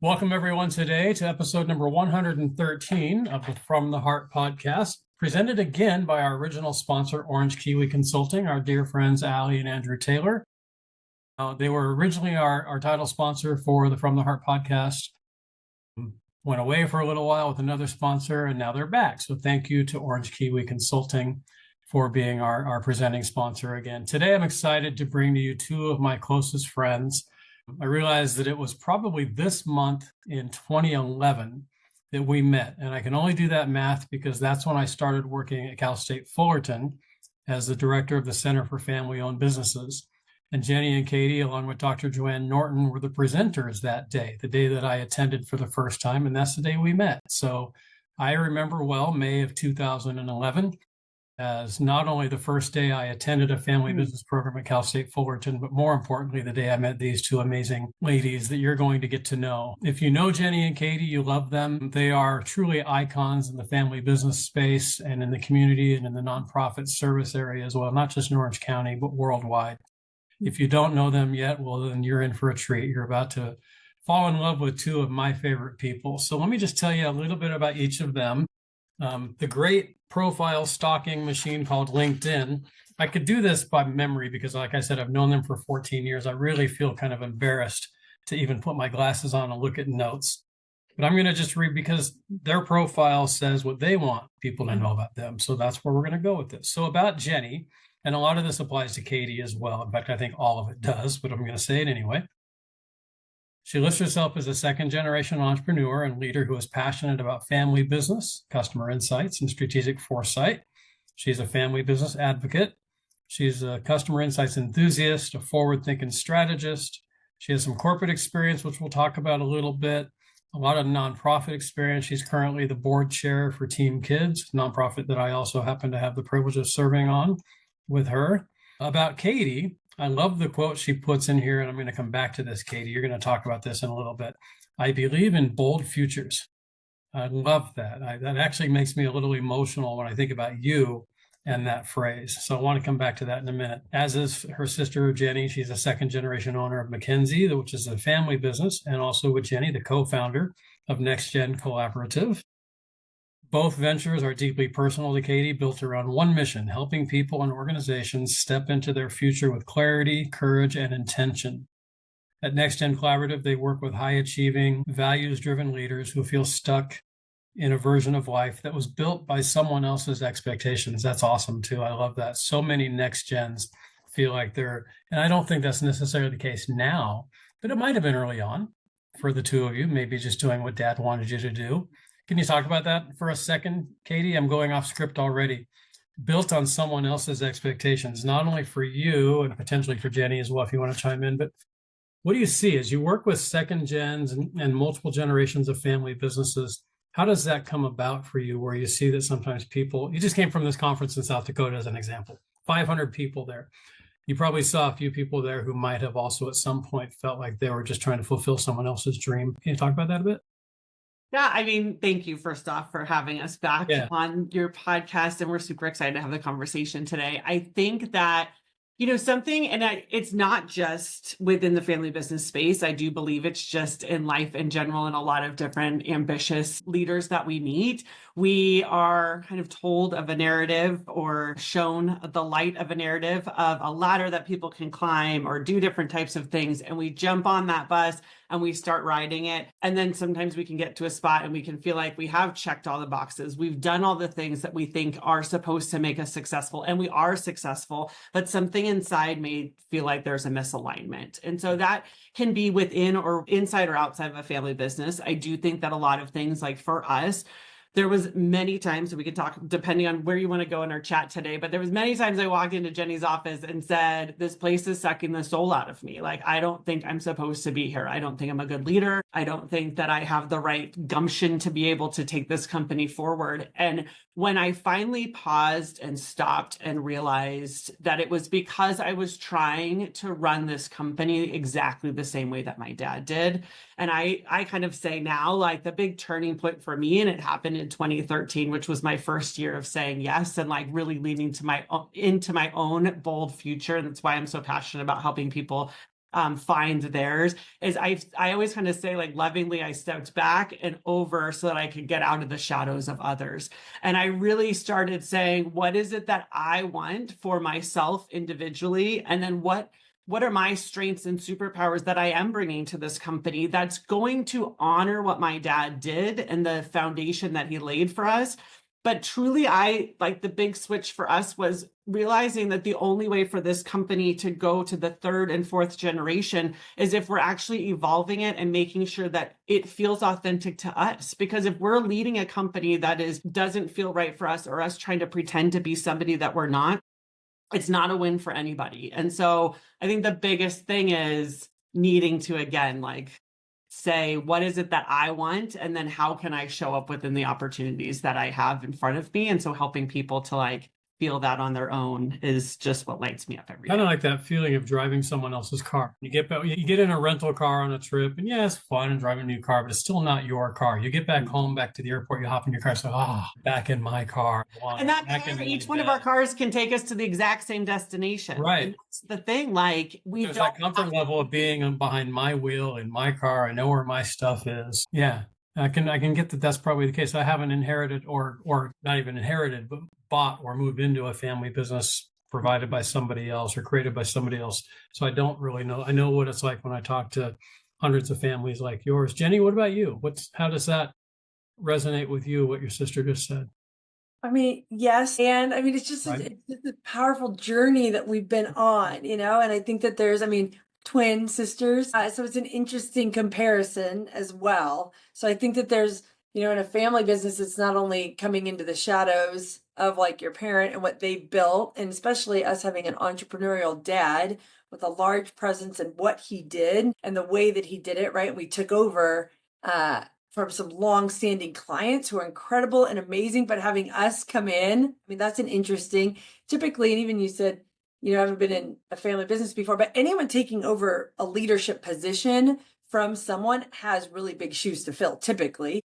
Welcome, everyone, today to episode number 113 of the From the Hart podcast, presented again by our original sponsor, Orange Kiwi Consulting, our dear friends, Allie and Andrew Taylor. They were originally our title sponsor for the From the Hart podcast, went away for a little while with another sponsor, and now they're back. So thank you to Orange Kiwi Consulting for being our presenting sponsor again. Today, I'm excited to bring to you two of my closest friends. I realized that it was probably this month in 2011 that we met. And I can only do that math because that's when I started working at Cal State Fullerton as the director of the Center for Family-Owned Businesses. And Jenny and Katie, along with Dr. Joanne Norton, were the presenters that day, the day that I attended for the first time. And that's the day we met. So I remember well, May of 2011. As not only the first day I attended a family business program at Cal State Fullerton, but more importantly, the day I met these two amazing ladies that you're going to get to know. If you know Jenny and Katie, you love them. They are truly icons in the family business space and in the community and in the nonprofit service area as well, not just in Orange County, but worldwide. If you don't know them yet, well, then you're in for a treat. You're about to fall in love with two of my favorite people. So let me just tell you a little bit about each of them. The great profile stalking machine called LinkedIn. I could do this by memory because, like I said, I've known them for 14 years. I really feel kind of embarrassed to even put my glasses on and look at notes. But I'm going to just read because their profile says what they want people to know about them. So that's where we're going to go with this. So about Jenny, and a lot of this applies to Katie as well. In fact, I think all of it does, but I'm going to say it anyway. She lists herself as a second-generation entrepreneur and leader who is passionate about family business, customer insights, and strategic foresight. She's a family business advocate. She's a customer insights enthusiast, a forward-thinking strategist. She has some corporate experience, which we'll talk about a little bit, a lot of nonprofit experience. She's currently the board chair for Team Kids, a nonprofit that I also happen to have the privilege of serving on with her. About Katie, I love the quote she puts in here, and I'm going to come back to this, Katie. You're going to talk about this in a little bit. I believe in bold futures. I love that. That actually makes me a little emotional when I think about you and that phrase. So I want to come back to that in a minute. As is her sister, Jenny. She's a second-generation owner of McKinsey, which is a family business, and also with Jenny, the co-founder of Next Gen Collaborative. Both ventures are deeply personal to Katie, built around one mission, helping people and organizations step into their future with clarity, courage, and intention. At Next Gen Collaborative, they work with high-achieving, values-driven leaders who feel stuck in a version of life that was built by someone else's expectations. That's awesome, too. I love that. So many Next Gens feel like they're, and I don't think that's necessarily the case now, but it might have been early on for the two of you, maybe just doing what Dad wanted you to do. Can you talk about that for a second, Katie? I'm going off script already. Built on someone else's expectations, not only for you and potentially for Jenny as well, if you want to chime in, but what do you see as you work with second gens and multiple generations of family businesses? How does that come about for you where you see that sometimes people, you just came from this conference in South Dakota as an example, 500 people there. You probably saw a few people there who might have also at some point felt like they were just trying to fulfill someone else's dream. Can you talk about that a bit? Yeah, I mean, thank you first off for having us back on your podcast. And we're super excited to have the conversation today. I think that, something, and it's not just within the family business space. I do believe it's just in life in general and a lot of different ambitious leaders that we meet. We are kind of told of a narrative or shown the light of a narrative of a ladder that people can climb or do different types of things. And we jump on that bus and we start riding it. And then sometimes we can get to a spot and we can feel like we have checked all the boxes. We've done all the things that we think are supposed to make us successful, and we are successful, but something inside may feel like there's a misalignment. And so that can be within or inside or outside of a family business. I do think that a lot of things, like for us, there was many times, so we could talk depending on where you want to go in our chat today, but there was many times I walked into Jenny's office and said, this place is sucking the soul out of me. Like, I don't think I'm supposed to be here. I don't think I'm a good leader. I don't think that I have the right gumption to be able to take this company forward. And when I finally paused and stopped and realized that it was because I was trying to run this company exactly the same way that my dad did. And I kind of say now, like, the big turning point for me, and it happened in 2013, which was my first year of saying yes and like really leaning into my own bold future. And that's why I'm so passionate about helping people find theirs. Is I always kind of say, like, lovingly, I stepped back and over so that I could get out of the shadows of others. And I really started saying, what is it that I want for myself individually? And then what are my strengths and superpowers that I am bringing to this company that's going to honor what my dad did and the foundation that he laid for us. But truly, the big switch for us was realizing that the only way for this company to go to the third and fourth generation is if we're actually evolving it and making sure that it feels authentic to us. Because if we're leading a company that doesn't feel right for us, or us trying to pretend to be somebody that we're not, it's not a win for anybody. And so I think the biggest thing is needing to, again, say, what is it that I want? And then how can I show up within the opportunities that I have in front of me? And so helping people to feel that on their own is just what lights me up every day. Kind of like that feeling of driving someone else's car. You get in a rental car on a trip, and yeah, it's fun and driving a new car, but it's still not your car. You get back home, back to the airport, you hop in your car, so back in my car. And that car, each one of our cars can take us to the exact same destination. Right. And that's the thing. There's that comfort level of being behind my wheel in my car. I know where my stuff is. Yeah. I can get that that's probably the case. I haven't inherited or not even inherited, but bought or moved into a family business provided by somebody else or created by somebody else. So I don't really know. I know what it's like when I talk to hundreds of families like yours. Jenny, what about you? How does that resonate with you, what your sister just said? I mean, yes. And I mean, it's just a powerful journey that we've been on, and I think that there's, twin sisters. So it's an interesting comparison as well. So I think that there's, in a family business, it's not only coming into the shadows of your parent and what they built, and especially us having an entrepreneurial dad with a large presence in what he did and the way that he did it, right? We took over from some long-standing clients who are incredible and amazing, but having us come in, that's an interesting, typically, and even you said, I haven't been in a family business before, but anyone taking over a leadership position from someone has really big shoes to fill, typically.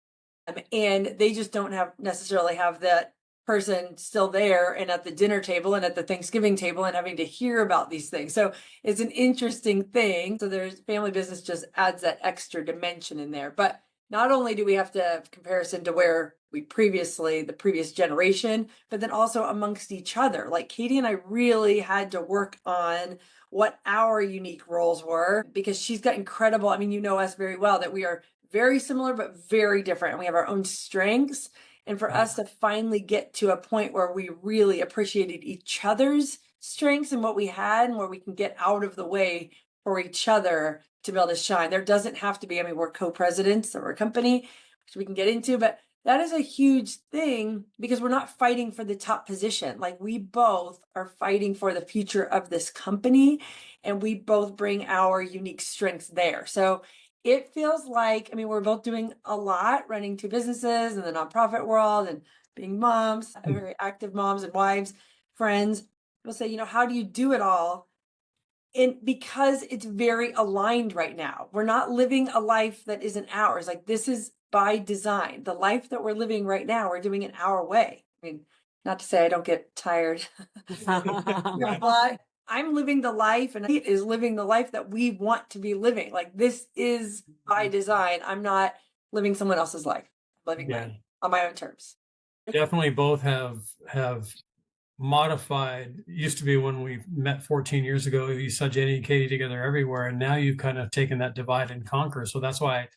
And they just don't necessarily have that person still there and at the dinner table and at the Thanksgiving table and having to hear about these things. So it's an interesting thing. So there's family business just adds that extra dimension in there. But not only do we have to have comparison to where the previous generation, but then also amongst each other. Like Katie and I really had to work on what our unique roles were, because she's got incredible, you know us very well, that we are very similar, but very different. And we have our own strengths. And for us to finally get to a point where we really appreciated each other's strengths and what we had, and where we can get out of the way for each other to be able to shine. There doesn't have to be, we're co-presidents of our company, which we can get into, but that is a huge thing because we're not fighting for the top position. We both are fighting for the future of this company, and we both bring our unique strengths there. So it feels like, we're both doing a lot, running two businesses in the nonprofit world and being moms, very active moms and wives, friends. People say, how do you do it all? And because it's very aligned right now. We're not living a life that isn't ours. This is by design. The life that we're living right now, we're doing it our way. Not to say I don't get tired. But I'm living the life, and he is living the life that we want to be living. This is by design. I'm not living someone else's life. I'm living mine on my own terms. Definitely both have modified. It used to be when we met 14 years ago, you saw Jenny and Katie together everywhere, and now you've kind of taken that divide and conquer. So that's why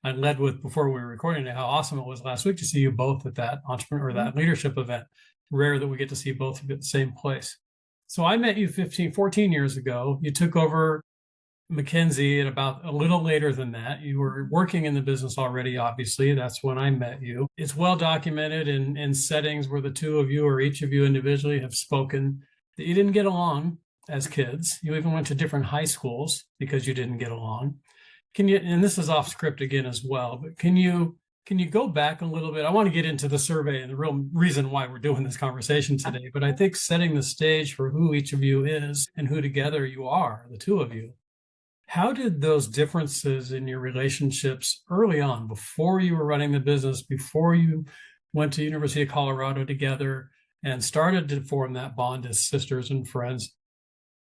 I led with, before we were recording it, how awesome it was last week to see you both at that entrepreneur, that leadership event. Rare that we get to see both of you at the same place. So I met you 14 years ago. You took over McKinsey at about a little later than that. You were working in the business already, obviously. That's when I met you. It's well documented in settings where the two of you or each of you individually have spoken that you didn't get along as kids. You even went to different high schools because you didn't get along. And this is off script again as well, but can you go back a little bit? I want to get into the survey and the real reason why we're doing this conversation today, but I think setting the stage for who each of you is and who together you are, the two of you. How did those differences in your relationships early on, before you were running the business, before you went to University of Colorado together and started to form that bond as sisters and friends,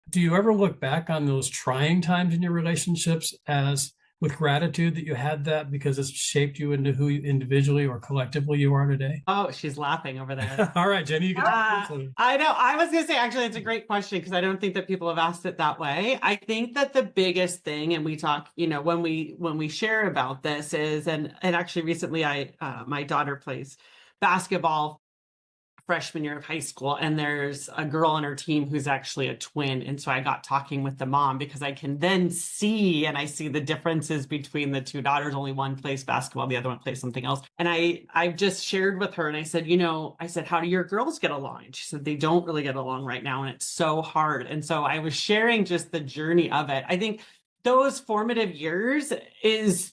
Do you ever look back on those trying times in your relationships as with gratitude that you had that because it's shaped you into who you individually or collectively you are today? Oh, she's laughing over there. All right, Jenny, you can. I know. I was going to say, actually, it's a great question because I don't think that people have asked it that way. I think that the biggest thing, and we talk, when we share about this is, and actually recently my daughter plays basketball freshman year of high school, and there's a girl on her team who's actually a twin. And so I got talking with the mom because I can then see the differences between the two daughters. Only one plays basketball, the other one plays something else. And I just shared with her and I said, how do your girls get along? And she said, they don't really get along right now. And it's so hard. And so I was sharing just the journey of it. I think those formative years is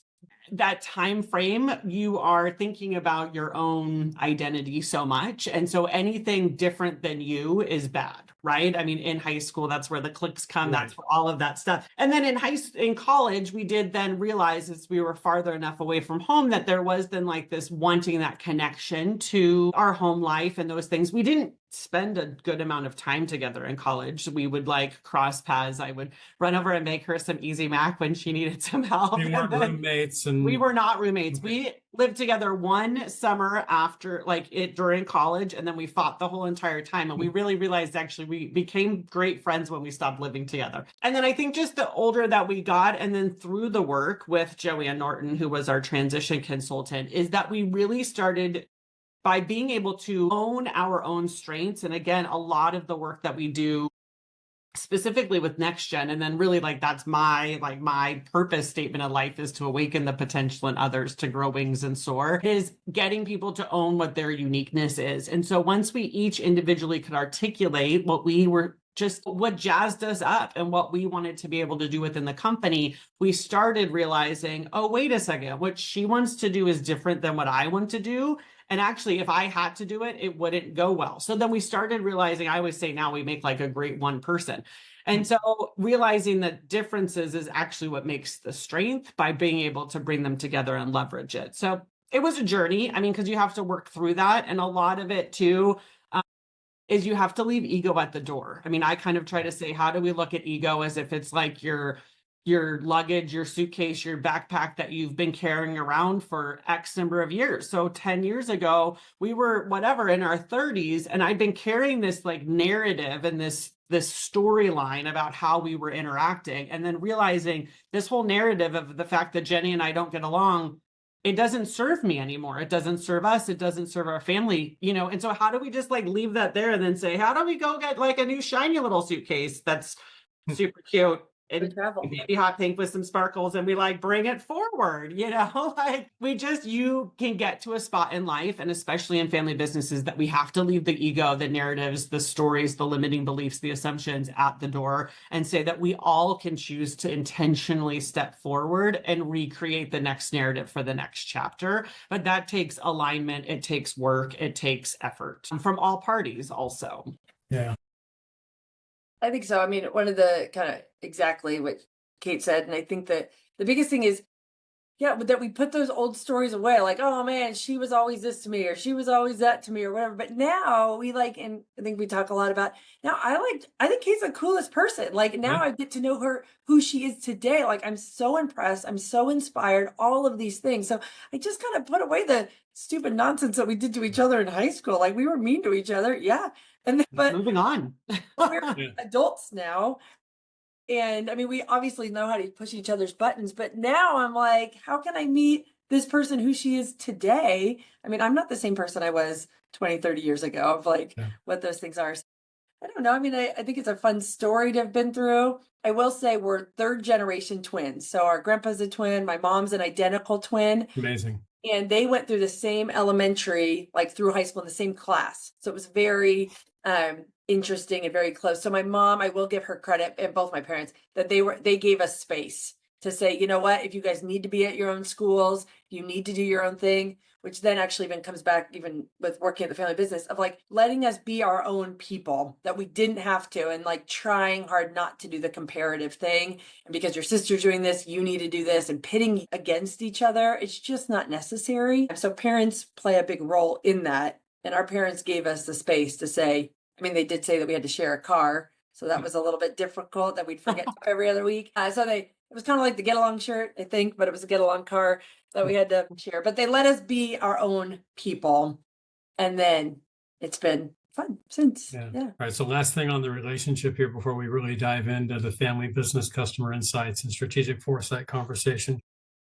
that time frame. You are thinking about your own identity so much, and so anything different than you is bad, right? I mean, in high school, that's where the cliques come. Right. That's where all of that stuff. And then in college, we did then realize, as we were farther enough away from home, that there was then like this wanting that connection to our home life and those things. We didn't spend a good amount of time together in college. We would like cross paths. I would run over and make her some Easy Mac when she needed some help. We weren't roommates. We were not roommates. Okay. We lived together one summer after during college, and then we fought the whole entire time. And we really realized actually we became great friends when we stopped living together. And then I think just the older that we got, and then through the work with Joanne Norton, who was our transition consultant, is that we really started by being able to own our own strengths. And again, a lot of the work that we do specifically with Next Gen, and then really that's my purpose statement of life is to awaken the potential in others to grow wings and soar, is getting people to own what their uniqueness is. And so once we each individually could articulate what jazzed us up and what we wanted to be able to do within the company, we started realizing, oh, wait a second, what she wants to do is different than what I want to do. And actually, if I had to do it, it wouldn't go well. So then we started realizing, I always say now we make like a great one person. And so realizing that differences is actually what makes the strength by being able to bring them together and leverage it. So it was a journey. I mean, because you have to work through that. And a lot of it too, is you have to leave ego at the door. I mean, I kind of try to say, how do we look at ego as if it's like your luggage, your suitcase, your backpack that you've been carrying around for X number of years. So 10 years ago, we were in our 30s, and I'd been carrying this like narrative and this storyline about how we were interacting, and then realizing this whole narrative of the fact that Jenny and I don't get along, it doesn't serve me anymore. It doesn't serve us. It doesn't serve our family, And so how do we just leave that there and then say, how do we go get a new shiny little suitcase that's super cute and maybe hot pink with some sparkles, and we bring it forward, you can get to a spot in life, and especially in family businesses, that we have to leave the ego, the narratives, the stories, the limiting beliefs, the assumptions at the door, and say that we all can choose to intentionally step forward and recreate the next narrative for the next chapter. But that takes alignment. It takes work. It takes effort from all parties also. Yeah. I think so. I mean, one of the kind of exactly what Kate said. And I think that the biggest thing is, that we put those old stories away, like, oh man, she was always this to me, or she was always that to me, or whatever. But now we and I think we talk a lot about now. I think Kate's the coolest person. Now I get to know her, who she is today. I'm so impressed. I'm so inspired, all of these things. So I just kind of put away the stupid nonsense that we did to each other in high school. We were mean to each other. Yeah. But moving on, we're adults now. And I mean, we obviously know how to push each other's buttons, but now I'm like, how can I meet this person who she is today? I mean, I'm not the same person I was 20, 30 years ago of what those things are. I don't know. I mean, I think it's a fun story to have been through. I will say we're third generation twins. So our grandpa's a twin. My mom's an identical twin. Amazing. And they went through the same elementary, through high school in the same class. So it was very interesting and very close. So my mom, I will give her credit, and both my parents, that they gave us space to say, you know what, if you guys need to be at your own schools, you need to do your own thing, which then actually even comes back even with working at the family business of letting us be our own people, that we didn't have to, and trying hard not to do the comparative thing. And because your sister's doing this, you need to do this, and pitting against each other. It's just not necessary. So parents play a big role in that. And our parents gave us the space to say, I mean, they did say that we had to share a car. So that was a little bit difficult that we'd forget every other week. It was kind of like the get along shirt, I think, but it was a get along car that we had to share. But they let us be our own people. And then it's been fun since. Yeah. All right. So last thing on the relationship here before we really dive into the family business customer insights and strategic foresight conversation.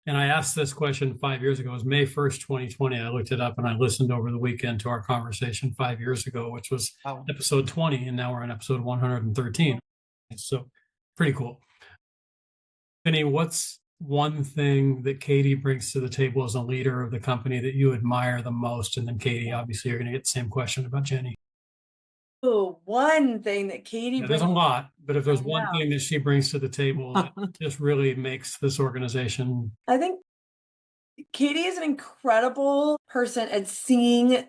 And I asked this question 5 years ago. It was May 1st, 2020. I looked it up and I listened over the weekend to our conversation 5 years ago, which was episode 20. And now we're on episode 113. So pretty cool. Jenny, what's one thing that Katie brings to the table as a leader of the company that you admire the most? And then Katie, obviously, you're going to get the same question about Jenny. Oh, one thing that Katie brings. There's a lot, but if there's one thing that she brings to the table that just really makes this organization. I think Katie is an incredible person at seeing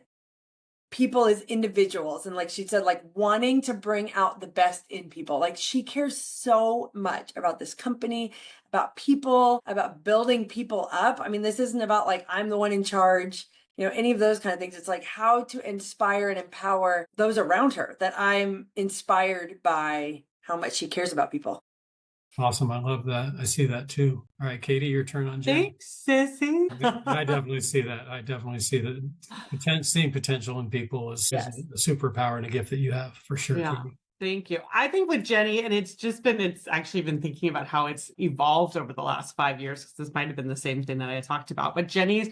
people as individuals. And like she said, like wanting to bring out the best in people. Like she cares so much about this company, about people, about building people up. I mean, this isn't about like, I'm the one in charge, any of those kind of things. It's like how to inspire and empower those around her, that I'm inspired by how much she cares about people. Awesome. I love that. I see that too. All right, Katie, your turn on Jenny. Thanks, sissy. I definitely see that. I definitely see that seeing potential in people is a superpower and a gift that you have for sure. Yeah. Katie. Thank you. I think with Jenny, and it's actually been thinking about how it's evolved over the last 5 years, because this might have been the same thing that I talked about, but Jenny's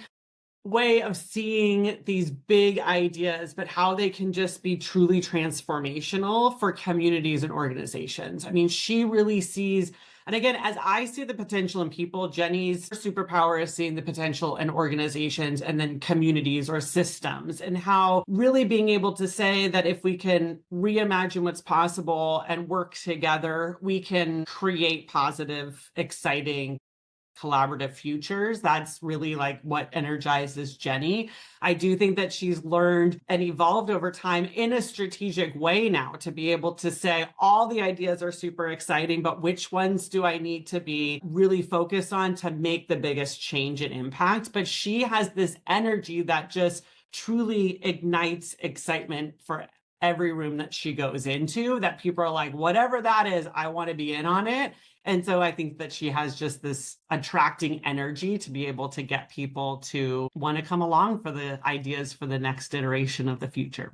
way of seeing these big ideas, but how they can just be truly transformational for communities and organizations. I mean, she really sees, and again, as I see the potential in people, Jenny's superpower is seeing the potential in organizations and then communities or systems, and how really being able to say that if we can reimagine what's possible and work together, we can create positive, exciting, collaborative futures. That's really like what energizes Jenny. I do think that she's learned and evolved over time in a strategic way now to be able to say all the ideas are super exciting, but which ones do I need to be really focused on to make the biggest change and impact? But she has this energy that just truly ignites excitement for every room that she goes into, that people are like, whatever that is, I want to be in on it. And so I think that she has just this attracting energy to be able to get people to want to come along for the ideas for the next iteration of the future.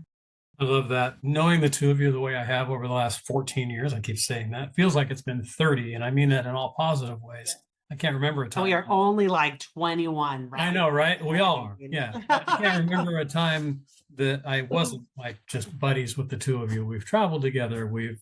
I love that. Knowing the two of you the way I have over the last 14 years, I keep saying that, feels like it's been 30, and I mean that in all positive ways. I can't remember a time. We are only like 21, right? I know, right? We all are. Yeah. I can't remember a time that I wasn't like just buddies with the two of you. We've traveled together. We've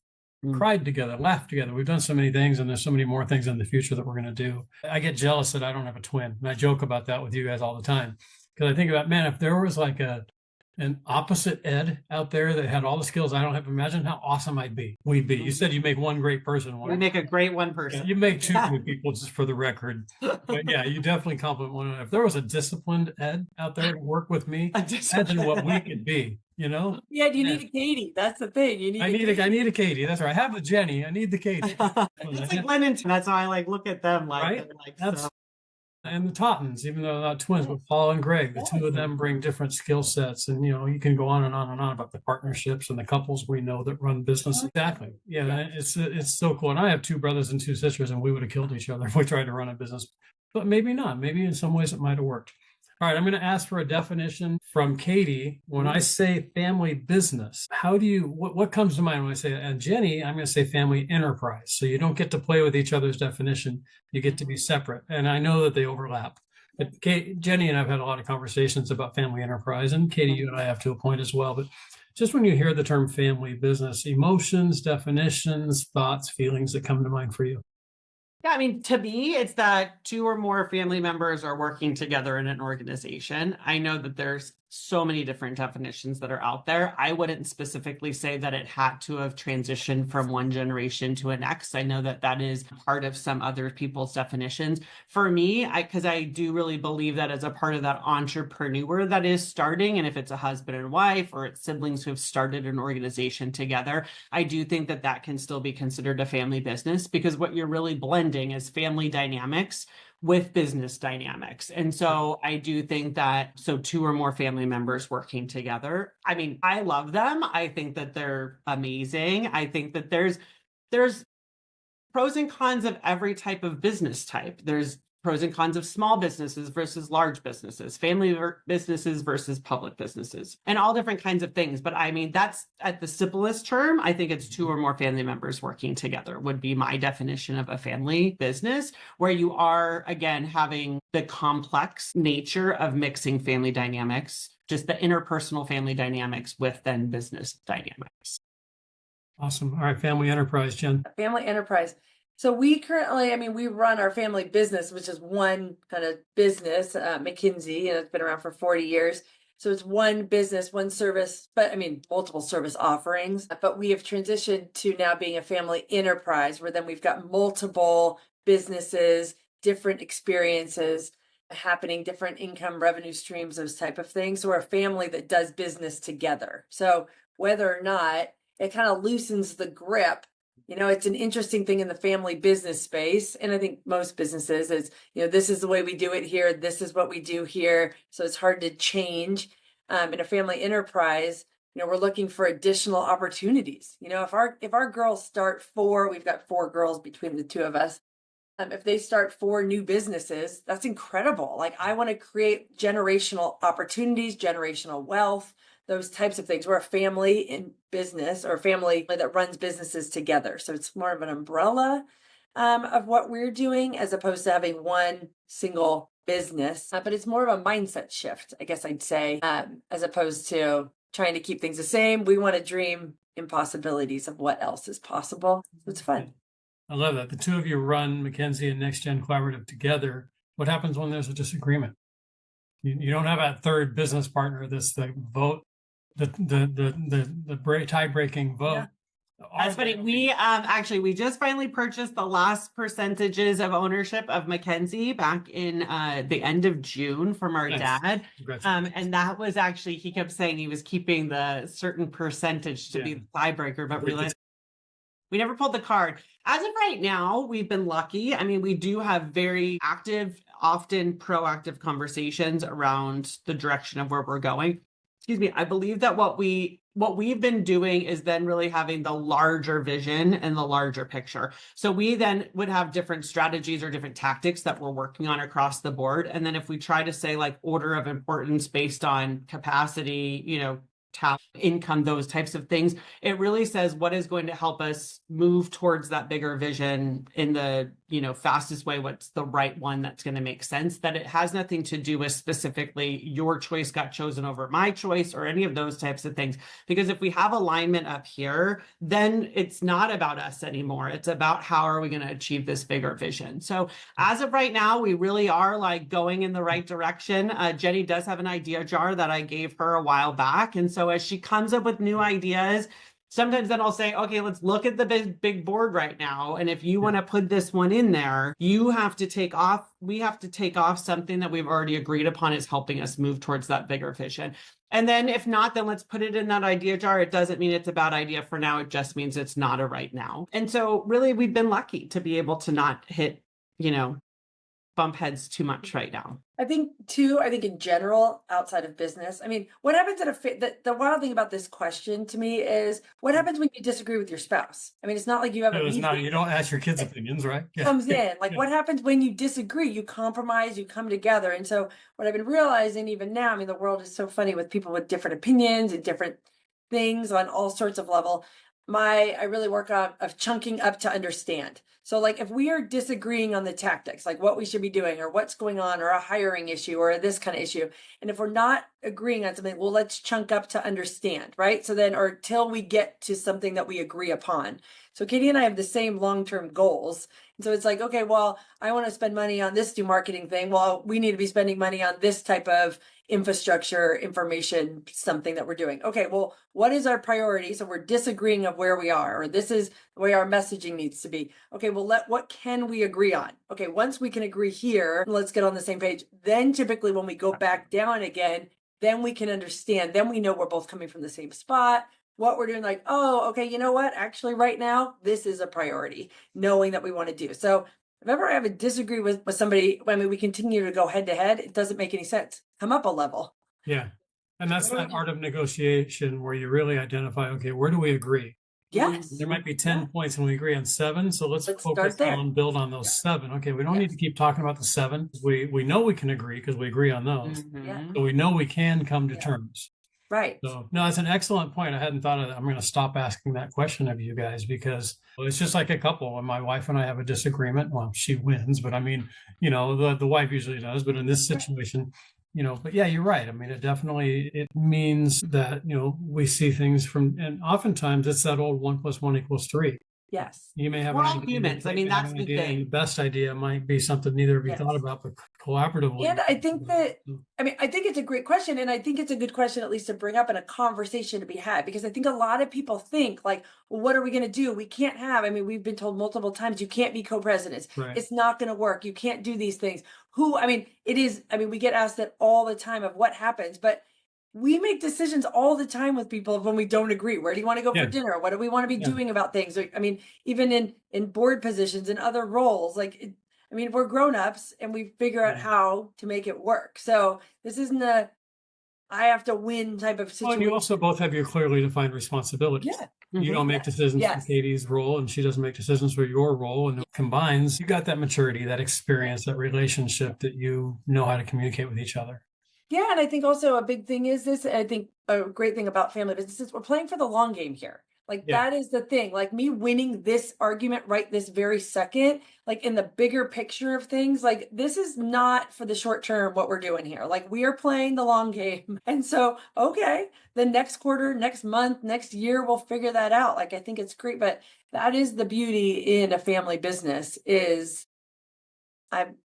cried together, laughed together. We've done so many things, and there's so many more things in the future that we're going to do. I get jealous that I don't have a twin, and I joke about that with you guys all the time, because I think about, man, if there was like an opposite Ed out there that had all the skills I don't have, imagine how awesome we'd be. You said you make one great person. We make a great one person. Yeah, you make two good people, just for the record. But yeah, you definitely compliment one another. If there was a disciplined Ed out there to work with me, imagine what we could be. Yeah, you need a Katie. That's the thing. I need a Katie. That's right. I have the Jenny. I need the Katie. It's like Lennon. That's how I like look at them. Right? And the Tottens, even though they're not twins, but Paul and Greg, the two of them bring different skill sets. And, you can go on and on and on about the partnerships and the couples we know that run business. Exactly. Yeah, it's so cool. And I have two brothers and two sisters, and we would have killed each other if we tried to run a business. But maybe not. Maybe in some ways it might have worked. All right, I'm going to ask for a definition from Katie. When I say family business, what comes to mind when I say that? And Jenny, I'm going to say family enterprise. So you don't get to play with each other's definition. You get to be separate. And I know that they overlap. But Jenny and I have had a lot of conversations about family enterprise, and Katie, you and I have to a point as well. But just when you hear the term family business, emotions, definitions, thoughts, feelings that come to mind for you. Yeah, I mean, to me, it's that two or more family members are working together in an organization. I know that there's so many different definitions that are out there. I wouldn't specifically say that it had to have transitioned from one generation to the next. I know that that is part of some other people's definitions. For me, because I do really believe that as a part of that entrepreneur that is starting, and if it's a husband and wife or it's siblings who have started an organization together, I do think that that can still be considered a family business, because what you're really blending is family dynamics with business dynamics. And so I do think that, so 2 or more family members working together, I mean, I love them. I think that they're amazing. I think that there's pros and cons of every type of business type. There's pros and cons of small businesses versus large businesses, family businesses versus public businesses, and all different kinds of things. But I mean, that's at the simplest term. I think it's 2 or more family members working together would be my definition of a family business, where you are, again, having the complex nature of mixing family dynamics, just the interpersonal family dynamics with then business dynamics. Awesome. All right, family enterprise, Jen. Family enterprise. So we currently, I mean, we run our family business, which is one kind of business, McKinsey, and it's been around for 40 years. So it's one business, one service, but I mean, multiple service offerings. But we have transitioned to now being a family enterprise, where then we've got multiple businesses, different experiences happening, different income revenue streams, those type of things. So we're a family that does business together. So whether or not it kind of loosens the grip. You know, it's an interesting thing in the family business space. And I think most businesses is, you know, this is the way we do it here. This is what we do here. So it's hard to change. In a family enterprise, you know, we're looking for additional opportunities. You know, if our girls start 4, we've got 4 girls between the 2 of us. If they start 4 new businesses, that's incredible. Like, I want to create generational opportunities, generational wealth, those types of things. We're a family in business, or a family that runs businesses together. So it's more of an umbrella of what we're doing, as opposed to having one single business. But it's more of a mindset shift, I guess I'd say, as opposed to trying to keep things the same. We want to dream impossibilities of what else is possible. So it's fun. I love that. The 2 of you run McKinsey and Next Gen Collaborative together. What happens when there's a disagreement? You don't have a third business partner. This the vote, the tie-breaking vote. Yeah. That's funny. We just finally purchased the last percentages of ownership of McKinsey back in the end of June from our dad. And that was actually, he kept saying he was keeping the certain percentage to be the tiebreaker, but realized we never pulled the card. As of right now, we've been lucky. I mean, we do have very active, often proactive conversations around the direction of where we're going. Excuse me. I believe that what we've been doing is then really having the larger vision and the larger picture. So we then would have different strategies or different tactics that we're working on across the board. And then if we try to say like order of importance based on capacity, you know, talent, income, those types of things, it really says what is going to help us move towards that bigger vision in the, you know, fastest way, what's the right one that's going to make sense, that it has nothing to do with specifically your choice got chosen over my choice or any of those types of things. Because if we have alignment up here, then it's not about us anymore. It's about how are we going to achieve this bigger vision. So as of right now, we really are like going in the right direction. Jenny does have an idea jar that I gave her a while back. And so as she comes up with new ideas, sometimes then I'll say, okay, let's look at the big board right now. And if you want to put this one in there, you have to take off, we have to take off something that we've already agreed upon is helping us move towards that bigger vision. And then if not, then let's put it in that idea jar. It doesn't mean it's a bad idea for now. It just means it's not a right now. And so really, we've been lucky to be able to not hit, you know, bump heads too much right now. I think in general, outside of business, I mean, what happens the wild thing about this question to me is what happens when you disagree with your spouse? I mean, it's not like you have you don't ask your kids' opinions, right? Comes in. Like, what happens when you disagree? You compromise, you come together. And so what I've been realizing even now, I mean, the world is so funny with people with different opinions and different things on all sorts of level. I really work on of chunking up to understand. So like if we are disagreeing on the tactics, like what we should be doing or what's going on or a hiring issue or this kind of issue. And if we're not agreeing on something, well, let's chunk up to understand, right? So then, or till we get to something that we agree upon. So Katie and I have the same long-term goals. And so it's like, okay, well, I want to spend money on this new marketing thing. Well, we need to be spending money on this type of infrastructure, information, something that we're doing. Okay, well, what is our priority? So we're disagreeing of where we are, or this is the way our messaging needs to be. Okay, well, what can we agree on? Okay, once we can agree here, let's get on the same page. Then typically when we go back down again, then we can understand. Then we know we're both coming from the same spot. What we're doing, like, oh, okay, you know what? Actually, right now, this is a priority, knowing that we want to do. So if ever I have a disagree with somebody, I mean, we continue to go head to head, it doesn't make any sense. Come up a level. Yeah. And that's that art of negotiation where you really identify, okay, where do we agree? Yes. There might be 10 points and we agree on 7. So let's focus start there. on build on those 7. Okay, we don't need to keep talking about the 7. We know we can agree because we agree on those. Yeah. So we know we can come to terms. Right. So no, that's an excellent point. I hadn't thought of that. I'm going to stop asking that question of you guys because it's just like a couple. When my wife and I have a disagreement, well, she wins, but I mean, the wife usually does. But in this situation, but yeah, you're right. I mean, it means that, we see things from, and oftentimes it's that old 1 + 1 = 3. Yes. You may have We're all humans. I mean, that's the thing. The best idea might be something neither of you thought about, but collaboratively. And I think that, I mean, I think it's a great question. And I think it's a good question, at least to bring up in a conversation to be had, because I think a lot of people think like, well, what are we going to do? We can't have, I mean, we've been told multiple times, you can't be co-presidents. Right. It's not going to work. You can't do these things. We get asked that all the time of what happens, but we make decisions all the time with people when we don't agree. Where do you want to go for dinner? What do we want to be doing about things? I mean, even in board positions and other roles, we're grown-ups and we figure out how to make it work. So this isn't I have to win type of situation. Well, and you also both have your clearly defined responsibilities. Yeah. You don't make decisions for Katie's role and she doesn't make decisions for your role, and it combines. You got that maturity, that experience, that relationship that you know how to communicate with each other. Yeah, and I think also a big thing is this, I think a great thing about family businesses, we're playing for the long game here. That is the thing, like me winning this argument right this very second, like in the bigger picture of things, like this is not for the short term what we're doing here. Like we are playing the long game. And so, okay, the next quarter, next month, next year, we'll figure that out. Like, I think it's great, but that is the beauty in a family business is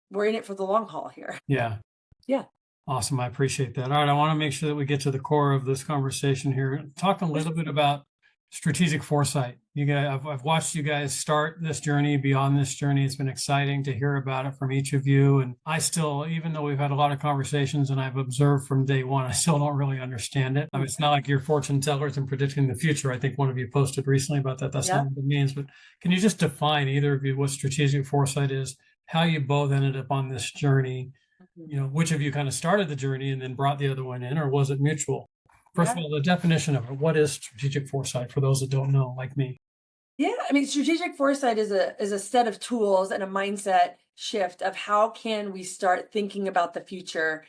we're in it for the long haul here. Yeah. Yeah. Awesome. I appreciate that. All right. I want to make sure that we get to the core of this conversation here. Talk a little bit about strategic foresight. You guys, I've watched you guys start this journey, beyond this journey. It's been exciting to hear about it from each of you. And I still, even though we've had a lot of conversations and I've observed from day one, I still don't really understand it. I mean, it's not like you're fortune tellers and predicting the future. I think one of you posted recently about that. That's not what it means. But can you just define, either of you, what strategic foresight is, how you both ended up on this journey? Which of you kind of started the journey and then brought the other one in, or was it mutual? First of all, the definition of it. What is strategic foresight for those that don't know, like me? Yeah, I mean, strategic foresight is a set of tools and a mindset shift of how can we start thinking about the future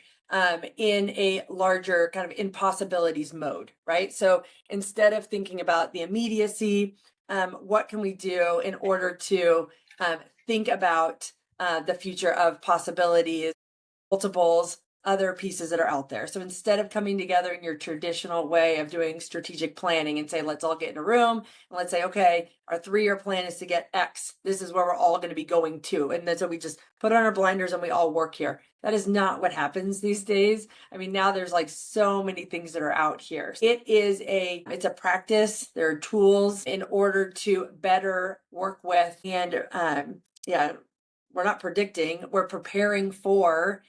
in a larger kind of impossibilities mode, right? So instead of thinking about the immediacy, what can we do in order to think about the future of possibilities, multiples, other pieces that are out there. So instead of coming together in your traditional way of doing strategic planning and say, let's all get in a room and let's say, okay, our 3-year plan is to get X. This is where we're all going to be going to. And then so we just put on our blinders and we all work here. That is not what happens these days. I mean, now there's like so many things that are out here. It's a practice. There are tools in order to better work with. And we're not predicting, we're preparing for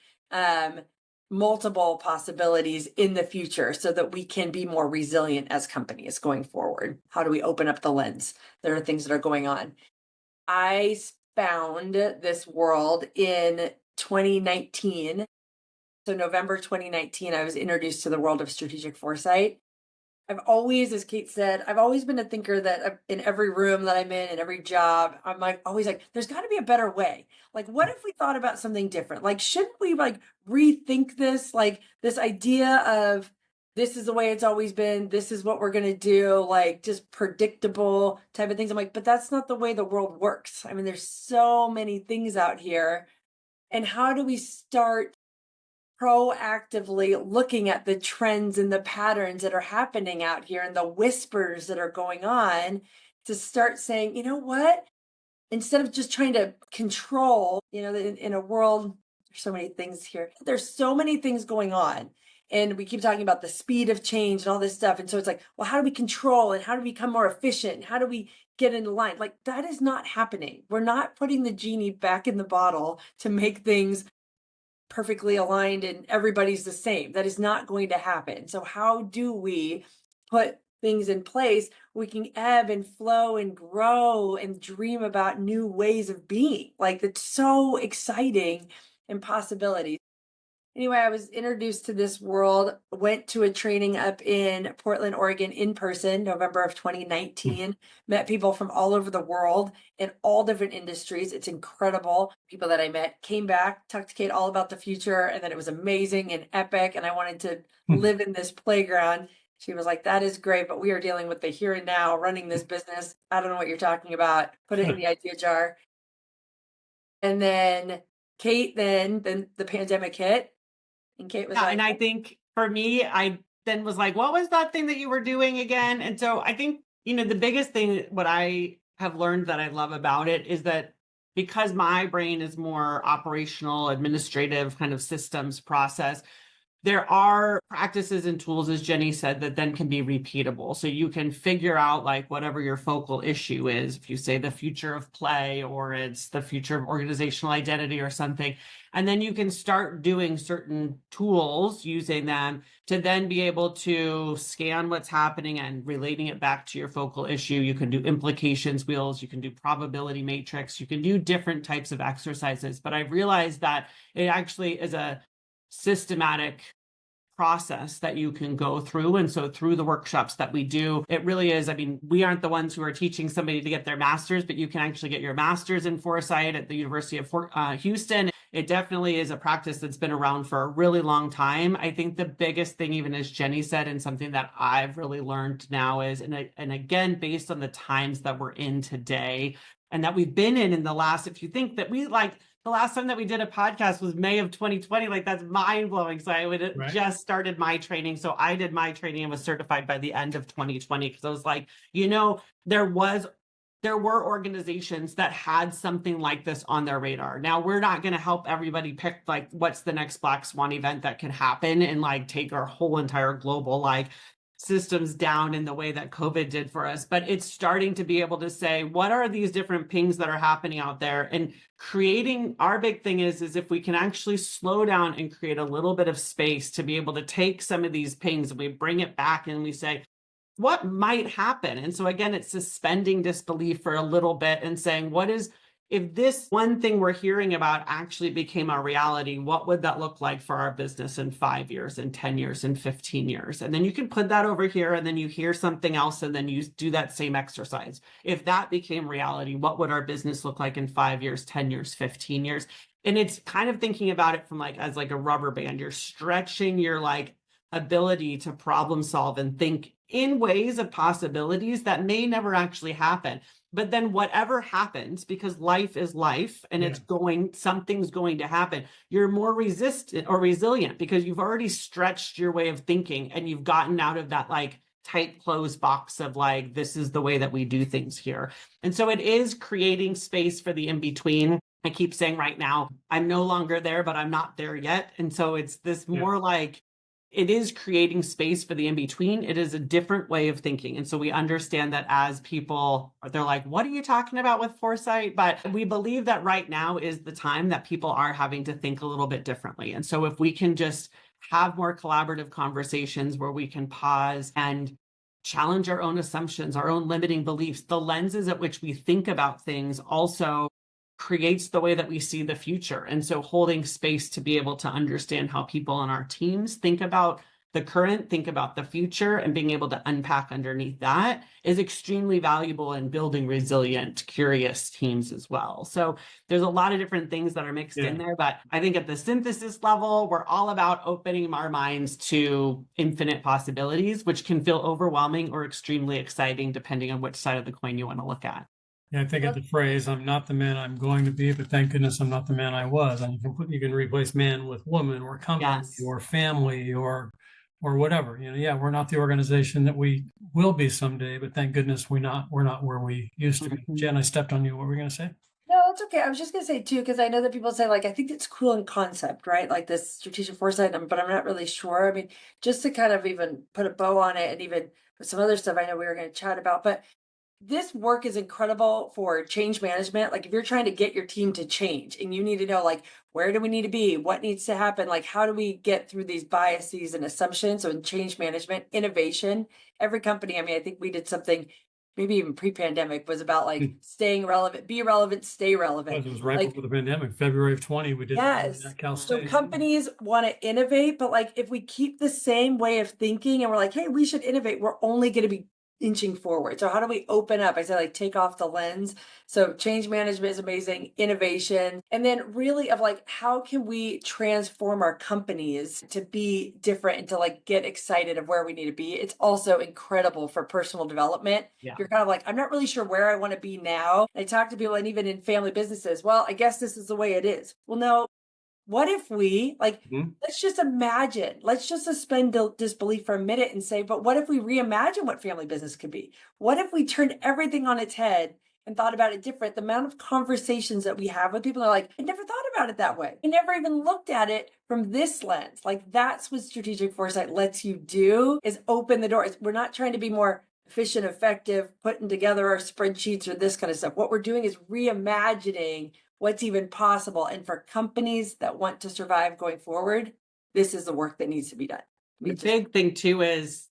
multiple possibilities in the future so that we can be more resilient as companies going forward. How do we open up the lens? There are things that are going on. I found this world in 2019. So November 2019, I was introduced to the world of strategic foresight. I've always, as Kate said, I've always been a thinker that in every room that I'm in every job, I'm always like, there's got to be a better way. Like, what if we thought about something different? Like, shouldn't we rethink this? Like this idea of this is the way it's always been. This is what we're going to do. Like just predictable type of things. I'm like, but that's not the way the world works. I mean, there's so many things out here. And how do we start proactively looking at the trends and the patterns that are happening out here and the whispers that are going on to start saying, you know what, instead of just trying to control, in a world, there's so many things here. There's so many things going on. And we keep talking about the speed of change and all this stuff. And so it's like, well, how do we control and how do we become more efficient? And how do we get in line? Like that is not happening. We're not putting the genie back in the bottle to make things perfectly aligned and everybody's the same. That is not going to happen. So how do we put things in place, we can ebb and flow and grow and dream about new ways of being. Like, it's so exciting and possibilities. Anyway, I was introduced to this world, went to a training up in Portland, Oregon in person, November of 2019, met people from all over the world in all different industries. It's incredible. People that I met came back, talked to Kate all about the future, and that it was amazing and epic. And I wanted to live in this playground. She was like, that is great, but we are dealing with the here and now, running this business. I don't know what you're talking about. Put it in the idea jar. And then Kate, then the pandemic hit. And Kate was like, and I think for me, I then was like, what was that thing that you were doing again? And so I think, the biggest thing, what I have learned that I love about it is that because my brain is more operational, administrative kind of systems process, there are practices and tools, as Jenny said, that then can be repeatable. So you can figure out like whatever your focal issue is. If you say the future of play, or it's the future of organizational identity or something, and then you can start doing certain tools, using them to then be able to scan what's happening and relating it back to your focal issue. You can do implications wheels, you can do probability matrix, you can do different types of exercises. But I've realized that it actually is a systematic process that you can go through. And so through the workshops that we do, it really is, we aren't the ones who are teaching somebody to get their master's, but you can actually get your master's in foresight at the University of Houston. It definitely is a practice that's been around for a really long time. I think the biggest thing, even as Jenny said, and something that I've really learned now is, and again, based on the times that we're in today and that we've been in the last, if you think that the last time that we did a podcast was May of 2020. Like, that's mind blowing. So I would just started my training. So I did my training and was certified by the end of 2020. Because I was like, there were organizations that had something like this on their radar. Now, we're not going to help everybody pick like what's the next Black Swan event that can happen and like take our whole entire global systems down in the way that COVID did for us. But it's starting to be able to say, what are these different pings that are happening out there? And creating, our big thing is if we can actually slow down and create a little bit of space to be able to take some of these pings and we bring it back and we say, what might happen? And so again, it's suspending disbelief for a little bit and saying, if this one thing we're hearing about actually became a reality, what would that look like for our business in 5 years, in 10 years, in 15 years? And then you can put that over here and then you hear something else and then you do that same exercise. If that became reality, what would our business look like in 5 years, 10 years, 15 years? And it's kind of thinking about it from as a rubber band. You're stretching your ability to problem solve and think in ways of possibilities that may never actually happen. But then whatever happens, because life is life and something's going to happen, you're more resistant or resilient because you've already stretched your way of thinking and you've gotten out of that tight closed box of this is the way that we do things here. And so it is creating space for the in-between. I keep saying right now, I'm no longer there, but I'm not there yet. And so it's this more it is creating space for the in-between. It is a different way of thinking. And so we understand that as people, they're like, what are you talking about with foresight? But we believe that right now is the time that people are having to think a little bit differently. And so if we can just have more collaborative conversations where we can pause and challenge our own assumptions, our own limiting beliefs, the lenses at which we think about things also creates the way that we see the future. And so holding space to be able to understand how people on our teams think about the current, think about the future, and being able to unpack underneath that is extremely valuable in building resilient, curious teams as well. So there's a lot of different things that are mixed in there, but I think at the synthesis level, we're all about opening our minds to infinite possibilities, which can feel overwhelming or extremely exciting, depending on which side of the coin you want to look at. Yeah, I think of the phrase, I'm not the man I'm going to be, but thank goodness I'm not the man I was. And you can replace man with woman or company or family or whatever. We're not the organization that we will be someday, but thank goodness we're not where we used to be. Jen, I stepped on you. What were we going to say? No, it's okay. I was just going to say too, because I know that people say I think it's cool in concept, right? Like this strategic foresight, but I'm not really sure. I mean, just to kind of even put a bow on it and even some other stuff I know we were going to chat about, but this work is incredible for change management. Like if you're trying to get your team to change and you need to know like, where do we need to be? What needs to happen? Like, how do we get through these biases and assumptions? So in change management, innovation, every company, I mean, I think we did something maybe even pre-pandemic was about like staying relevant, be relevant, stay relevant. It was right like, before the pandemic, February of 20, we did yes. at Cal So State. companies want to innovate, but like if we keep the same way of thinking and we're like, hey, we should innovate, we're only going to be inching forward. So how do we open up? I said like take off the lens. So change management is amazing, innovation, and then really of like how can we transform our companies to be different and to like get excited of where we need to be. It's also incredible for personal development. Yeah. You're kind of like, I'm not really sure where I want to be now. I talk to people and even in family businesses, well, I guess this is the way it is. Well, no, what if we like, let's just imagine, let's just suspend disbelief for a minute and say, but what if we reimagine what family business could be? What if we turned everything on its head and thought about it different? The amount of conversations that we have with people are like, I never thought about it that way. I never even looked at it from this lens. Like that's what strategic foresight lets you do, is open the doors. We're not trying to be more efficient, effective, putting together our spreadsheets or this kind of stuff. What we're doing is reimagining what's even possible. And for companies that want to survive going forward, this is the work that needs to be done. The big thing too is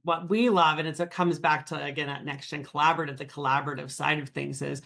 what we love, and it comes back to, again, at Next Gen Collaborative, the collaborative side of things is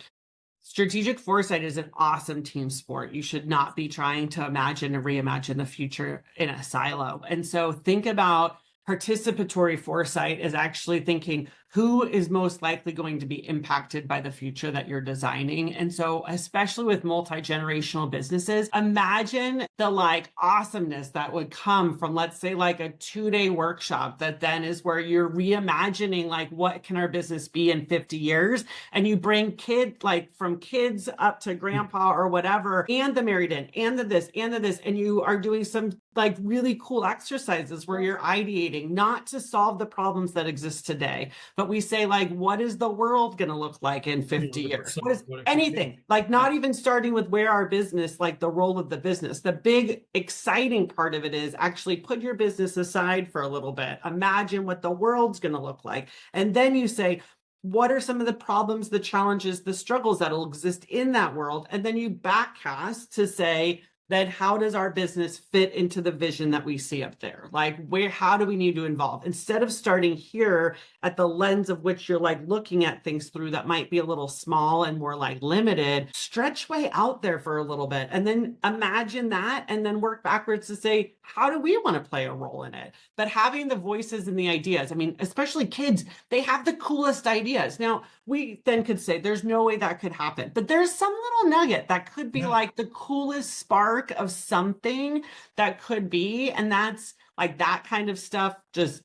strategic foresight is an awesome team sport. You should not be trying to imagine and reimagine the future in a silo. And so think about participatory foresight is actually thinking who is most likely going to be impacted by the future that you're designing. And so, especially with multi-generational businesses, imagine the like awesomeness that would come from, let's say, like a 2-day workshop that then is where you're reimagining like what can our business be in 50 years. And you bring kids, like from kids up to grandpa or whatever, and the married in, and the this, and the this, and you are doing some like really cool exercises where you're ideating not to solve the problems that exist today, but we say like, what is the world going to look like in 50 years? What is anything, like not even starting with where our business, like the role of the business. The big exciting part of it is actually put your business aside for a little bit. Imagine what the world's going to look like. And then you say, what are some of the problems, the challenges, the struggles that'll exist in that world? And then you backcast to say, then how does our business fit into the vision that we see up there? Like how do we need to involve? Instead of starting here at the lens of which you're like looking at things through that might be a little small and more like limited, stretch way out there for a little bit and then imagine that and then work backwards to say, how do we want to play a role in it? But having the voices and the ideas, I mean, especially kids, they have the coolest ideas. Now, we then could say there's no way that could happen, but there's some little nugget that could be like the coolest spark of something that could be. And that's like that kind of stuff just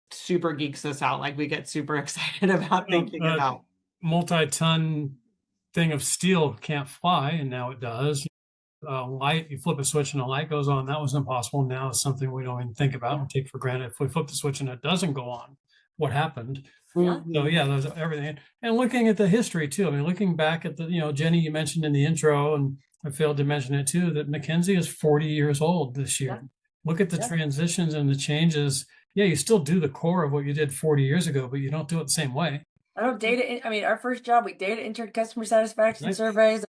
super geeks us out. Like we get super excited about thinking about multi-ton thing of steel can't fly, and now it does. Light, you flip a switch and a light goes on. That was impossible. Now it's something we don't even think about and take for granted. If we flip the switch and it doesn't go on, what happened? So yeah, there's everything. And looking at the history too. I mean, looking back at the, Jenny, you mentioned in the intro, and I failed to mention it too, that McKinsey is 40 years old this year. Look at the transitions and the changes. Yeah, you still do the core of what you did 40 years ago, but you don't do it the same way. I don't I mean, our first job, we data entered customer satisfaction surveys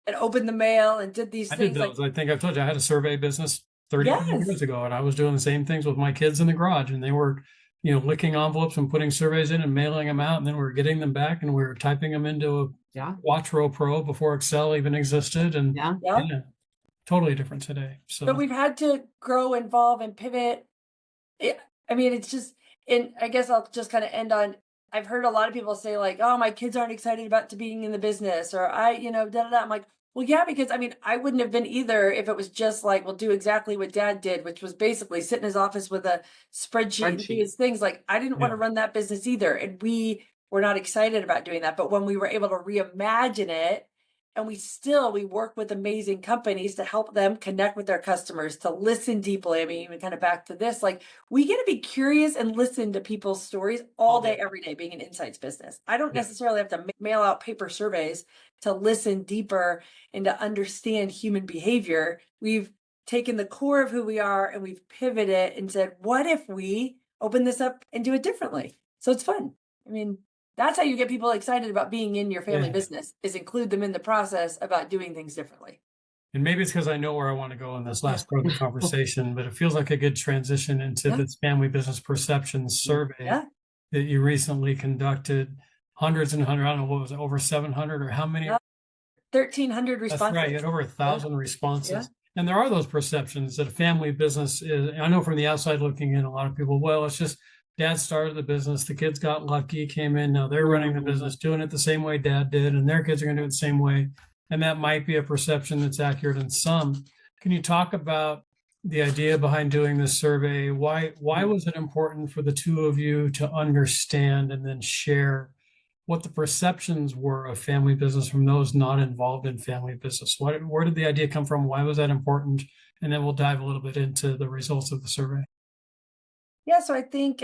and opened the mail and did these things. I did those. I think I've told you I had a survey business 30 years ago, and I was doing the same things with my kids in the garage, and they were, licking envelopes and putting surveys in and mailing them out, and then we were getting them back and we were typing them into a Quattro Pro before Excel even existed, and totally different today. But we've had to grow, evolve, and pivot. I mean, it's just, and I guess I'll just kind of end on, I've heard a lot of people say like, oh, my kids aren't excited about being in the business, or I'm like, well, yeah, because I mean, I wouldn't have been either if it was just like, we'll do exactly what Dad did, which was basically sit in his office with a spreadsheet and do his things. Like, I didn't want to run that business either. And we were not excited about doing that. But when we were able to reimagine it, and we work with amazing companies to help them connect with their customers, to listen deeply. I mean, even kind of back to this, like we get to be curious and listen to people's stories all day, every day, being an insights business. I don't necessarily have to mail out paper surveys to listen deeper and to understand human behavior. We've taken the core of who we are and we've pivoted and said, what if we open this up and do it differently? So it's fun. I mean, that's how you get people excited about being in your family business, is include them in the process about doing things differently. And maybe it's because I know where I want to go in this last part of the conversation, but it feels like a good transition into this family business perception survey that you recently conducted. Hundreds and hundreds, I don't know, what was it, over 700 or how many? 1,300 responses. That's right, you had over 1,000 responses. And there are those perceptions that a family business is. I know from the outside looking in, a lot of people, well, it's just dad started the business, the kids got lucky, came in, now they're running the business, doing it the same way dad did, and their kids are going to do it the same way. And that might be a perception that's accurate in some. Can you talk about the idea behind doing this survey? Why was it important for the two of you to understand and then share what the perceptions were of family business from those not involved in family business? Where did the idea come from? Why was that important? And then we'll dive a little bit into the results of the survey. Yeah, so I think,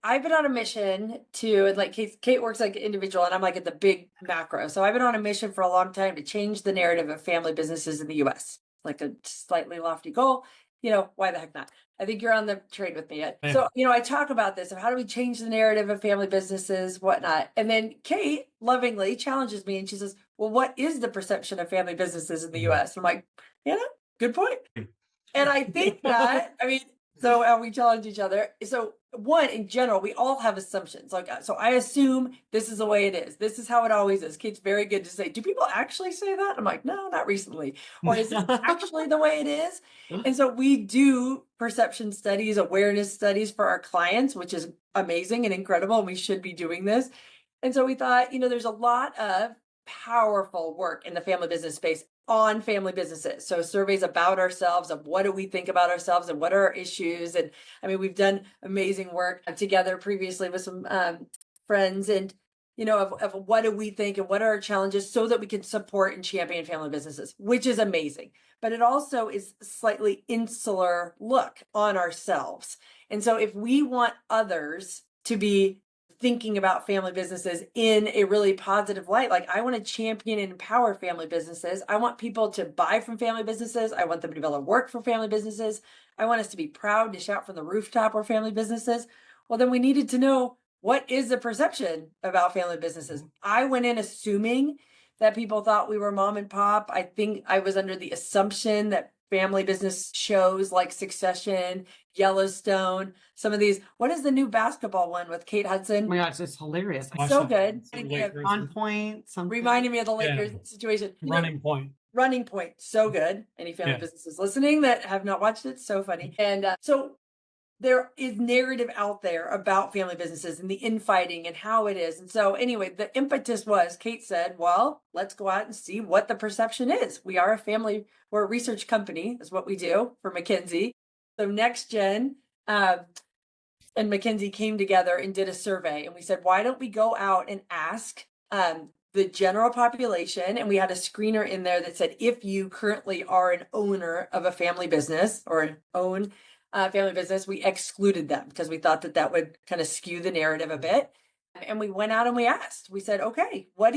I've been on a mission to, like, Kate works like an individual and I'm like at the big macro. So I've been on a mission for a long time to change the narrative of family businesses in the US, like a slightly lofty goal. Why the heck not? I think you're on the train with me yet. Yeah. So, I talk about this of how do we change the narrative of family businesses, whatnot. And then Kate lovingly challenges me and she says, well, what is the perception of family businesses in the US? I'm like, good point. And I think that, so we challenge each other. So one, in general, we all have assumptions. So I assume this is the way it is. This is how it always is. Kate's very good to say, do people actually say that? I'm like, no, not recently. Or is this actually the way it is? And so we do perception studies, awareness studies for our clients, which is amazing and incredible. And we should be doing this. And so we thought, there's a lot of powerful work in the family business space on family businesses. So surveys about ourselves, of what do we think about ourselves and what are our issues. And we've done amazing work together previously with some friends and, of what do we think and what are our challenges so that we can support and champion family businesses, which is amazing. But it also is slightly insular look on ourselves. And so if we want others to be thinking about family businesses in a really positive light, like I want to champion and empower family businesses. I want people to buy from family businesses. I want them to be able to work for family businesses. I want us to be proud to shout from the rooftop we're family businesses. Well, then we needed to know, what is the perception about family businesses? I went in assuming that people thought we were mom and pop. I think I was under the assumption that family business shows like Succession, Yellowstone, some of these. What is the new basketball one with Kate Hudson? Oh my gosh, it's hilarious. So good. On Point. Reminding me of the Lakers situation. Running Point. So good. Any family businesses listening that have not watched it, so funny. And so there is narrative out there about family businesses and the infighting and how it is. And so anyway, the impetus was, Kate said, well, let's go out and see what the perception is. We're a research company, is what we do for McKinsey. So NextGen and McKinsey came together and did a survey. And we said, why don't we go out and ask the general population? And we had a screener in there that said, if you currently are an owner of a family business or own family business, we excluded them because we thought that would kind of skew the narrative a bit. And we went out and we asked, we said, okay, how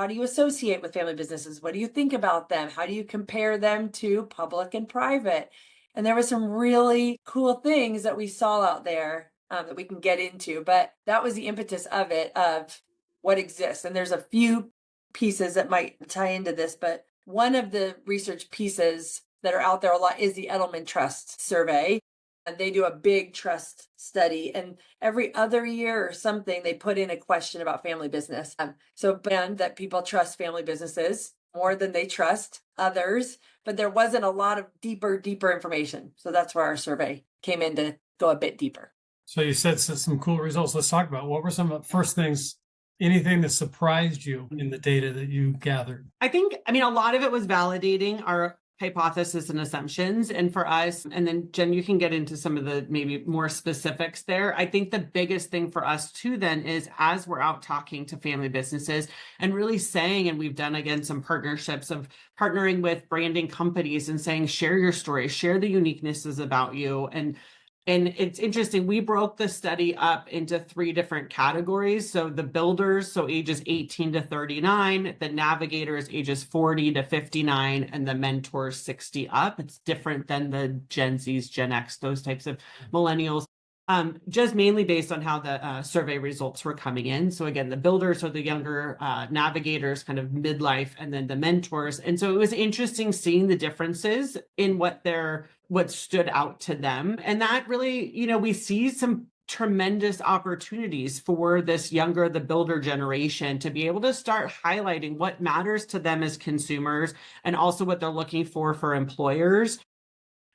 do you associate with family businesses? What do you think about them? How do you compare them to public and private? And there were some really cool things that we saw out there that we can get into, but that was the impetus of it, of what exists. And there's a few pieces that might tie into this, but one of the research pieces that are out there a lot is the Edelman Trust Survey. And they do a big trust study, and every other year or something, they put in a question about family business. So that people trust family businesses more than they trust others, but there wasn't a lot of deeper information. So that's where our survey came in to go a bit deeper. So you said some cool results. Let's talk about what were some of the first things, anything that surprised you in the data that you gathered? I think, a lot of it was validating our hypothesis and assumptions. And for us, and then Jen, you can get into some of the maybe more specifics there. I think the biggest thing for us too then is, as we're out talking to family businesses and really saying, and we've done again some partnerships of partnering with branding companies and saying, share your story, share the uniquenesses about you. And it's interesting, we broke the study up into 3 different categories. So the builders, so ages 18 to 39, the navigators, ages 40 to 59, and the mentors 60 up. It's different than the Gen Zs, Gen X, those types of millennials. just mainly based on how the survey results were coming in. So again, the builders are the younger navigators, kind of midlife, and then the mentors. And so it was interesting seeing the differences in what stood out to them. And that really, we see some tremendous opportunities for the builder generation to be able to start highlighting what matters to them as consumers and also what they're looking for employers.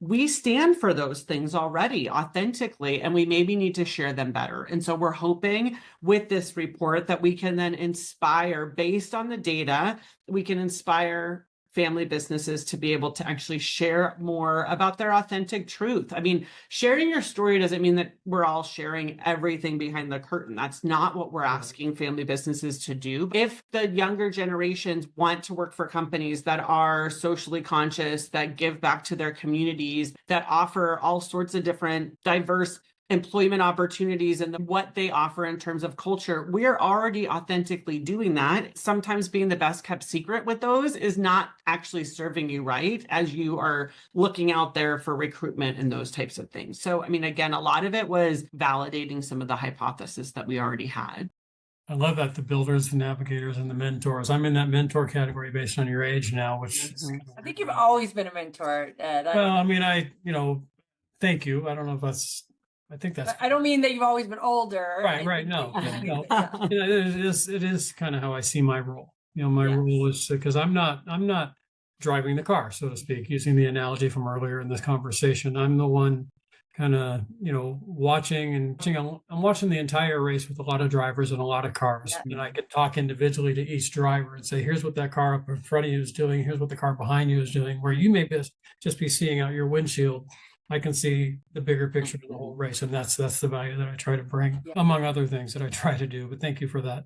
We stand for those things already authentically, and we maybe need to share them better. And so we're hoping with this report that we can then inspire, based on the data, we can inspire family businesses to be able to actually share more about their authentic truth. I mean, sharing your story doesn't mean that we're all sharing everything behind the curtain. That's not what we're asking family businesses to do. If the younger generations want to work for companies that are socially conscious, that give back to their communities, that offer all sorts of different diverse employment opportunities and what they offer in terms of culture, we're already authentically doing that. Sometimes being the best kept secret with those is not actually serving you right as you are looking out there for recruitment and those types of things. So, I mean, again, a lot of it was validating some of the hypotheses that we already had. I love that, the builders, the navigators, and the mentors. I'm in that mentor category based on your age now, which I think you've always been a mentor, Ed. Thank you. I don't know if I think that's. I don't mean that you've always been older. Right. No. It is kind of how I see my role. My role is because I'm not driving the car, so to speak, using the analogy from earlier in this conversation. I'm the one kind of, watching. I'm watching the entire race with a lot of drivers and a lot of cars. Yeah. And I can talk individually to each driver and say, here's what that car up in front of you is doing. Here's what the car behind you is doing, where you may just be seeing out your windshield. I can see the bigger picture of the whole race. And that's the value that I try to bring, among other things that I try to do. But thank you for that.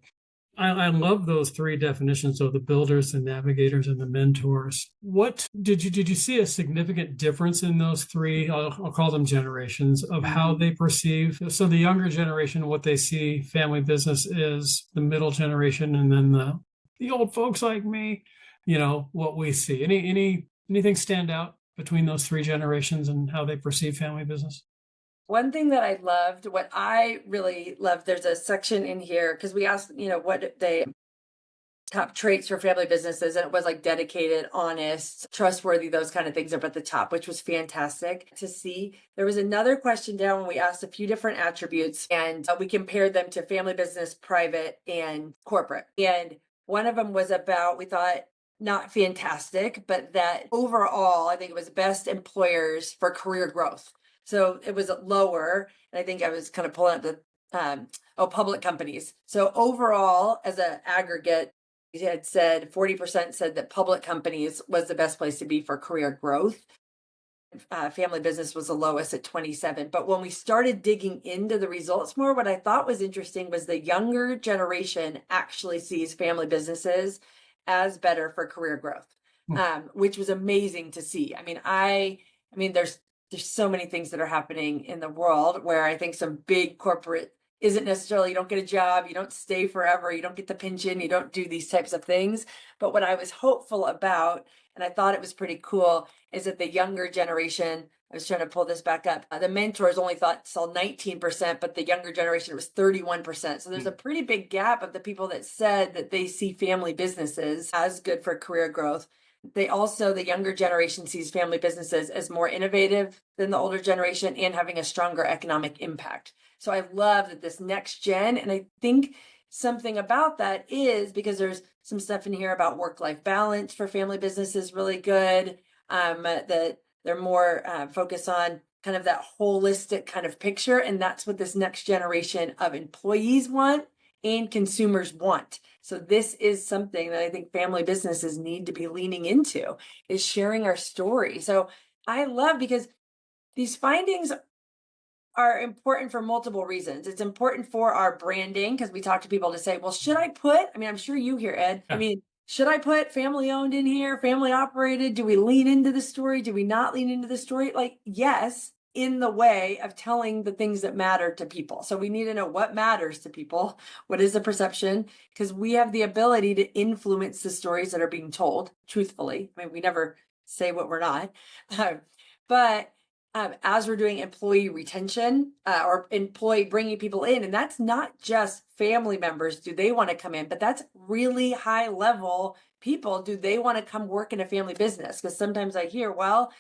I love those three definitions of the builders, the navigators, and the mentors. What did you see a significant difference in those three? I'll call them generations of how they perceive. So the younger generation, what they see family business is, the middle generation, and then the old folks like me, what we see. Anything stand out between those three generations and how they perceive family business? One thing that what I really loved, there's a section in here because we asked, what they top traits for family businesses, and it was like dedicated, honest, trustworthy, those kind of things up at the top, which was fantastic to see. There was another question down when we asked a few different attributes, and we compared them to family business, private, and corporate. And one of them was about, we thought, not fantastic, but that overall, I think it was best employers for career growth. So it was lower. And I think I was kind of pulling up the public companies. So overall, as an aggregate, it had said 40% said that public companies was the best place to be for career growth. Family business was the lowest at 27. But when we started digging into the results more, what I thought was interesting was the younger generation actually sees family businesses as better for career growth, which was amazing to see. I mean, there's so many things that are happening in the world where I think some big corporate isn't necessarily, you don't get a job, you don't stay forever, you don't get the pension, you don't do these types of things. But what I was hopeful about, and I thought it was pretty cool, is that the younger generation, I was trying to pull this back up, the mentors only saw 19%, but the younger generation was 31%. So there's a pretty big gap of the people that said that they see family businesses as good for career growth. The younger generation sees family businesses as more innovative than the older generation and having a stronger economic impact. So I love that this next gen, and I think something about that is because there's some stuff in here about work-life balance for family businesses really good, that they're more focused on kind of that holistic kind of picture. And that's what this next generation of employees want and consumers want. So this is something that I think family businesses need to be leaning into, is sharing our story. So I love, because these findings are important for multiple reasons. It's important for our branding, because we talk to people to say, well, should I put, I'm sure you hear, Ed, should I put family owned in here, family operated? Do we lean into the story? Do we not lean into the story? Yes, in the way of telling the things that matter to people. So we need to know what matters to people. What is the perception? Because we have the ability to influence the stories that are being told truthfully. We never say what we're not. But as we're doing employee retention or employee bringing people in. And that's not just family members. Do they want to come in? But that's really high level people. Do they want to come work in a family business? Because sometimes I hear, well,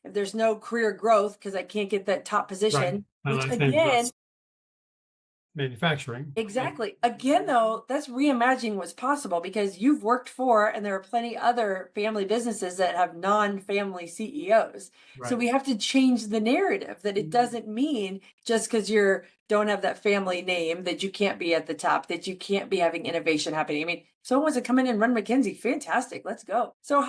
if there's no career growth because I can't get that top position, right. which again, manufacturing. exactly. Again, though, that's reimagining what's possible because you've worked for, and there are plenty other family businesses that have non-family CEOs. Right. So we have to change the narrative that it doesn't mean just because you don't have that family name that you can't be at the top, that you can't be having innovation happening. I mean, someone wants to come in and run McKinsey. Fantastic. Let's go. So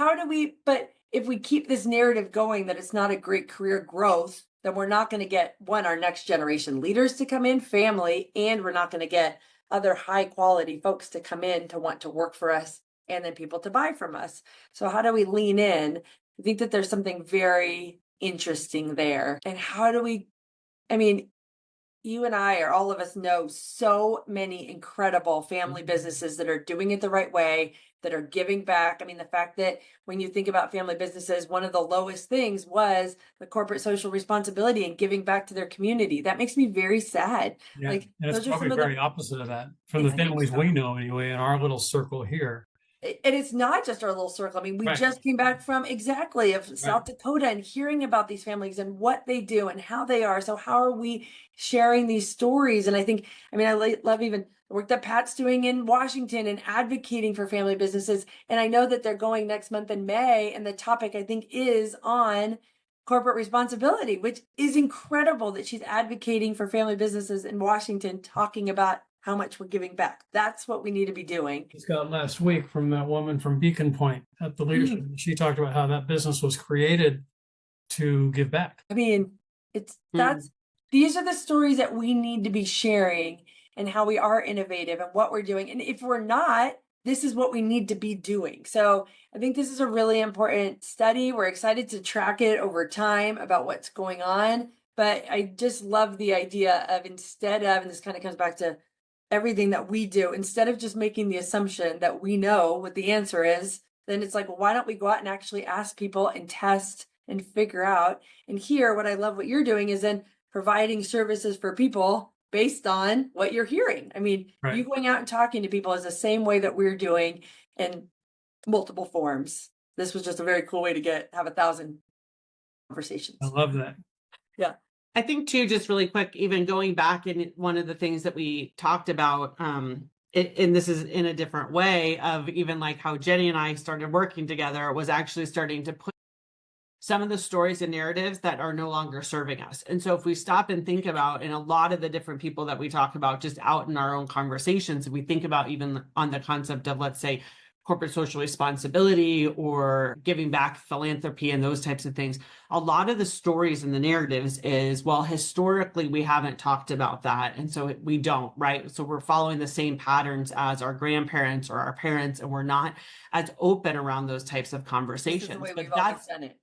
but if we keep this narrative going that it's not a great career growth, then we're not going to get our next generation leaders to come in, family, and we're not going to get other high quality folks to come in to want to work for us and then people to buy from us. So how do we lean in? I think that there's something very interesting there. And you and I, or all of us, know so many incredible family businesses that are doing it the right way, that are giving back. I mean, the fact that when you think about family businesses, one of the lowest things was the corporate social responsibility and giving back to their community. That makes me very sad. Yeah. Like, and it's probably very opposite of that from the families we know anyway, in our little circle here. And it's not just our little circle. I mean, we just came back from South Dakota and hearing about these families and what they do and how they are. So how are we sharing these stories? And I love even the work that Pat's doing in Washington and advocating for family businesses. And I know that they're going next month in May. And the topic, I think, is on corporate responsibility, which is incredible that she's advocating for family businesses in Washington, talking about how much we're giving back. That's what we need to be doing. Just got last week from that woman from Beacon Point at the leadership. She talked about how that business was created to give back. I mean, these are the stories that we need to be sharing and how we are innovative and what we're doing. And if we're not, this is what we need to be doing. So I think this is a really important study. We're excited to track it over time about what's going on. But I just love the idea of, instead of, and this kind of comes back to everything that we do, instead of just making the assumption that we know what the answer is, then it's like, well, why don't we go out and actually ask people and test and figure out? And here, what I love what you're doing is then providing services for people based on what you're hearing. I mean, you going out and talking to people is the same way that we're doing in multiple forms. This was just a very cool way to have 1,000 conversations. I love that. Yeah. I think too, just really quick, even going back, and one of the things that we talked about, and this is in a different way of even like how Jenny and I started working together, was actually starting to put some of the stories and narratives that are no longer serving us. And so if we stop and think about, and a lot of the different people that we talk about just out in our own conversations, if we think about even on the concept of, let's say, corporate social responsibility or giving back, philanthropy, and those types of things, a lot of the stories and the narratives is, well, historically, we haven't talked about that. And so we don't, right? So we're following the same patterns as our grandparents or our parents, and we're not as open around those types of conversations. But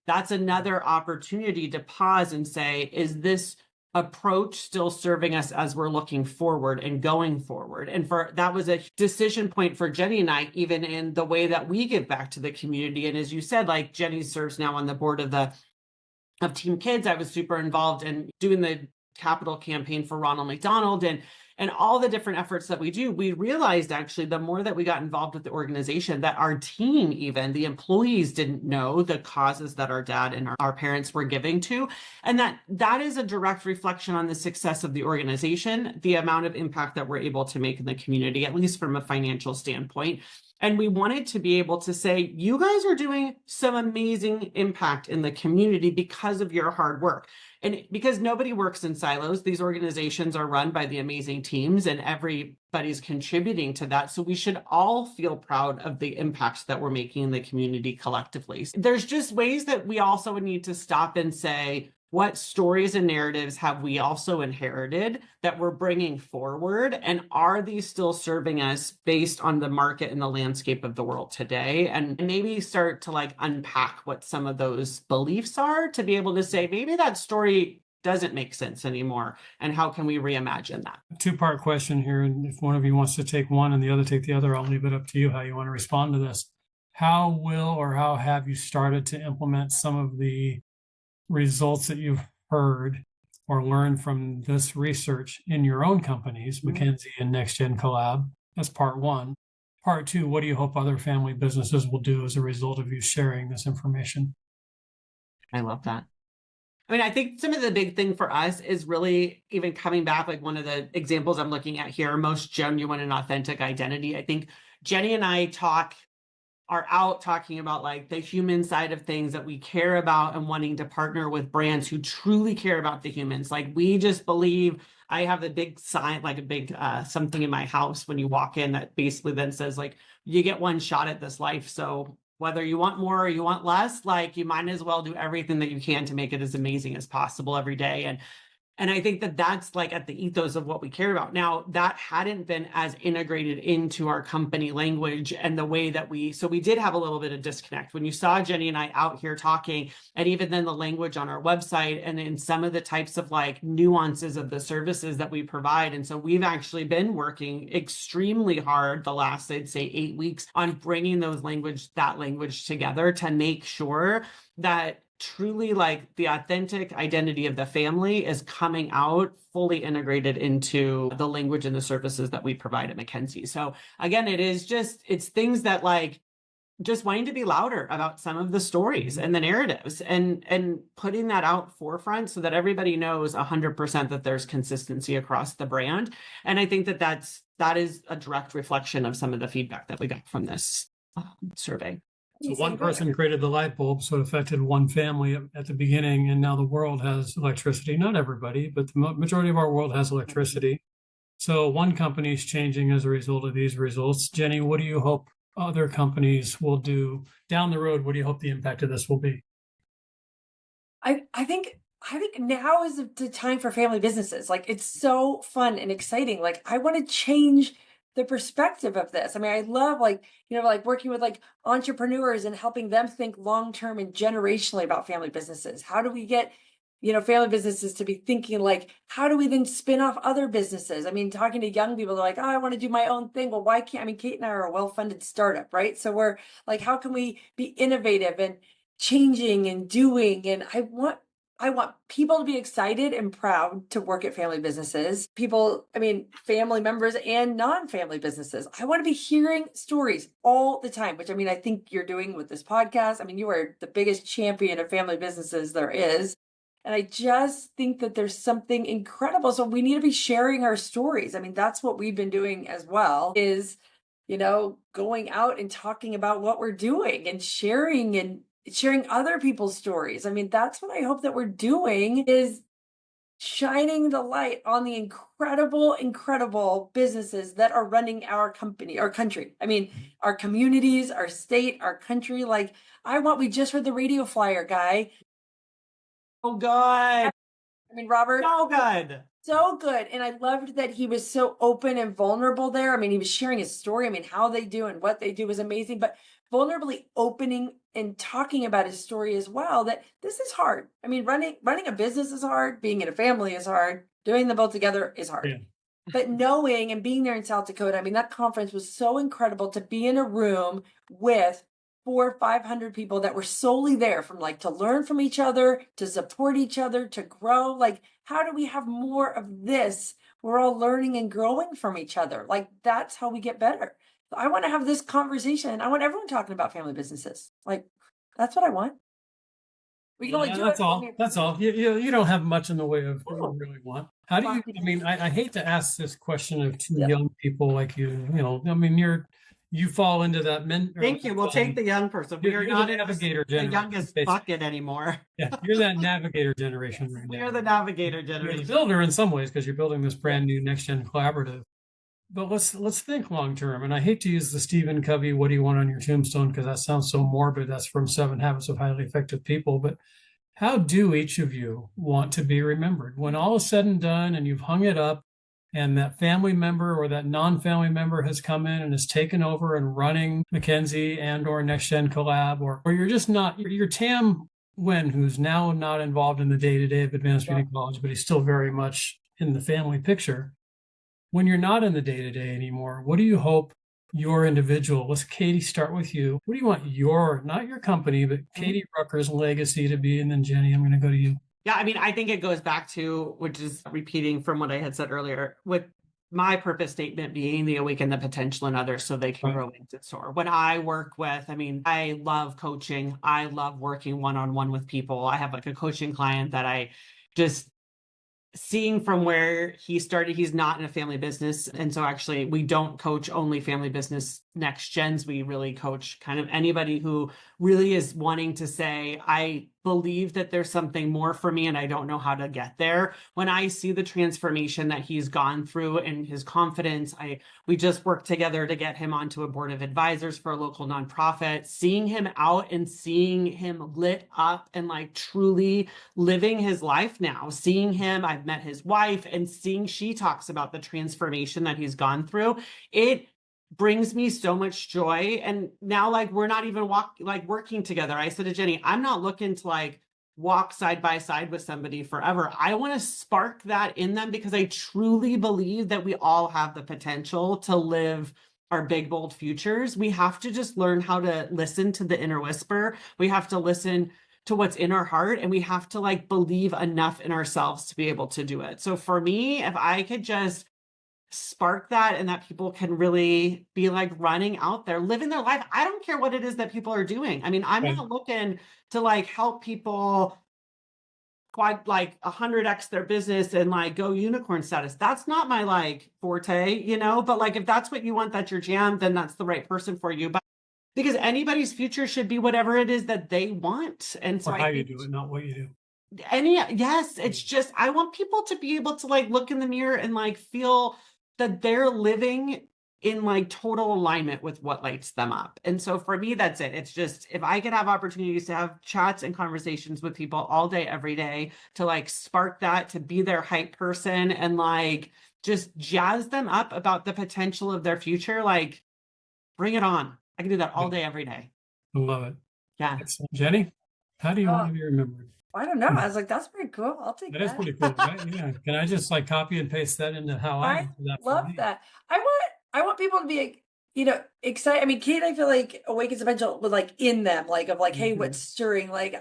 that's another opportunity to pause and say, is this approach still serving us as we're looking forward and going forward? And that was a decision point for Jenny and I, even in the way that we give back to the community. And as you said, like, Jenny serves now on the board of Team Kids. I was super involved in doing the capital campaign for Ronald McDonald and all the different efforts that we do. We realized, actually, the more that we got involved with the organization, that our team, even the employees, didn't know the causes that our dad and our parents were giving to. And that is a direct reflection on the success of the organization, the amount of impact that we're able to make in the community, at least from a financial standpoint. And we wanted to be able to say, you guys are doing some amazing impact in the community because of your hard work. And because nobody works in silos, these organizations are run by the amazing teams and everybody's contributing to that. So we should all feel proud of the impact that we're making in the community collectively. There's just ways that we also need to stop and say, what stories and narratives have we also inherited that we're bringing forward? And are these still serving us based on the market and the landscape of the world today? And maybe start to unpack what some of those beliefs are, to be able to say, maybe that story doesn't make sense anymore. And how can we reimagine that? Two-part question here. And if one of you wants to take one and the other take the other, I'll leave it up to you how you want to respond to this. How have you started to implement some of the results that you've heard or learned from this research in your own companies, McKinsey and NextGen Collab? That's part one. Part two, what do you hope other family businesses will do as a result of you sharing this information? I love that. I mean, I think some of the big thing for us is really even coming back, like one of the examples I'm looking at here, most genuine and authentic identity. I think Jenny and I are out talking about like the human side of things that we care about and wanting to partner with brands who truly care about the humans. Like we just believe, I have the big sign, like a big something in my house when you walk in that basically then says like, you get one shot at this life. So whether you want more or you want less, like you might as well do everything that you can to make it as amazing as possible every day. And I think that that's like at the ethos of what we care about. Now, that hadn't been as integrated into our company language and the way that so we did have a little bit of disconnect. When you saw Jenny and I out here talking, and even then the language on our website and in some of the types of like nuances of the services that we provide. And so we've actually been working extremely hard the last, I'd say 8 weeks on bringing that language together to make sure that truly like the authentic identity of the family is coming out fully integrated into the language and the services that we provide at McKinsey. So again, it's things that like just wanting to be louder about some of the stories and the narratives and putting that out forefront so that everybody knows 100% that there's consistency across the brand. And I think that is a direct reflection of some of the feedback that we got from this survey. So one person created the light bulb, so it affected one family at the beginning, and now the world has electricity. Not everybody, but the majority of our world has electricity. So one company is changing as a result of these results. Jenny, what do you hope other companies will do down the road? What do you hope the impact of this will be? I think now is the time for family businesses. Like it's so fun and exciting. Like I want to change the perspective of this. I mean, I love like working with like entrepreneurs and helping them think long-term and generationally about family businesses. How do we get, family businesses to be thinking like, how do we then spin off other businesses? I mean, talking to young people, they're like, oh, I want to do my own thing. Well, why can't, I mean, Kate and I are a well-funded startup, right? So we're like, how can we be innovative and changing and doing? And I want people to be excited and proud to work at family businesses. Family members and non-family businesses. I want to be hearing stories all the time, which I think you're doing with this podcast. I mean, you are the biggest champion of family businesses there is. And I just think that there's something incredible. So we need to be sharing our stories. I mean, that's what we've been doing as well is, going out and talking about what we're doing and sharing other people's stories. I mean, that's what I hope that we're doing is shining the light on the incredible businesses that are running our company, our country. I mean, our communities, our state, our country. Like we just heard the radio flyer guy. Oh God. I mean, Robert. So good. So good. And I loved that he was so open and vulnerable there. I mean, he was sharing his story. I mean, how they do and what they do was amazing, but vulnerably opening and talking about his story as well, that this is hard. I mean, running a business is hard. Being in a family is hard. Doing them both together is hard. Yeah. But knowing and being there in South Dakota, I mean, that conference was so incredible to be in a room with 400 or 500 people that were solely there from like to learn from each other, to support each other, to grow. Like, how do we have more of this? We're all learning and growing from each other. Like, that's how we get better. I want to have this conversation. I want everyone talking about family businesses. Like, that's what I want. We can only do that's it. All. That's all. You don't have much in the way of what you really want. How do you? I mean, I hate to ask this question of two young people like you. I mean, you fall into that men. Thank you. We'll take the young person. We are not in the youngest bucket anymore. Yeah, you're that navigator generation right now. We are the navigator generation. You're the builder in some ways because you're building this brand new next gen collaborative. But let's think long term. And I hate to use the Stephen Covey, what do you want on your tombstone? Because that sounds so morbid. That's from 7 Habits of Highly Effective People. But how do each of you want to be remembered? When all is said and done and you've hung it up and that family member or that non-family member has come in and has taken over and running McKinsey and or Next Gen Collab, or you're just not, you're Tam Nguyen, who's now not involved in the day-to-day of advanced community college, but he's still very much in the family picture. When you're not in the day-to-day anymore, what do you hope your individual, let's Katie start with you. What do you want not your company, but Katie Rucker's legacy to be? And then Jenny, I'm going to go to you. Yeah, I mean, I think it goes back to, which is repeating from what I had said earlier, with my purpose statement being the awaken the potential in others so they can grow and soar. When I work with, I mean, I love coaching. I love working one-on-one with people. I have like a coaching client that I just seeing from where he started, he's not in a family business. And so actually we don't coach only family business next gens. We really coach kind of anybody who really is wanting to say, I believe that there's something more for me and I don't know how to get there. When I see the transformation that he's gone through and his confidence, we just worked together to get him onto a board of advisors for a local nonprofit, seeing him out and seeing him lit up and like truly living his life now, seeing him, I've met his wife and seeing she talks about the transformation that he's gone through. It brings me so much joy. And now like we're not even working together. I said to Jenny, I'm not looking to like walk side by side with somebody forever. I want to spark that in them because I truly believe that we all have the potential to live our big, bold futures. We have to just learn how to listen to the inner whisper. We have to listen to what's in our heart, and we have to like believe enough in ourselves to be able to do it. So for me, if I could just spark that and that people can really be like running out there, living their life. I don't care what it is that people are doing. I mean, I'm not looking to like help people quite like 100x their business and like go unicorn status. That's not my like forte, you know, but like if that's what you want, that's your jam, then that's the right person for you. But because anybody's future should be whatever it is that they want. And so or how you do it, not what you do. Yes, it's just, I want people to be able to like look in the mirror and like feel that they're living in like total alignment with what lights them up. And so for me, that's it. It's just, if I could have opportunities to have chats and conversations with people all day, every day, to like spark that, to be their hype person and like just jazz them up about the potential of their future, like bring it on. I can do that all day, every day. I love it. Yeah. Excellent. Jenny, how do you want to be remembered? I don't know. I was like, that's pretty cool. I'll take that. That is pretty cool, right? Yeah. Can I just like copy and paste that into how I do that? Love that. I want people to be, you know, excited. I mean, Kate, I feel like awakens potential with like in them, like of like, hey, what's stirring? Like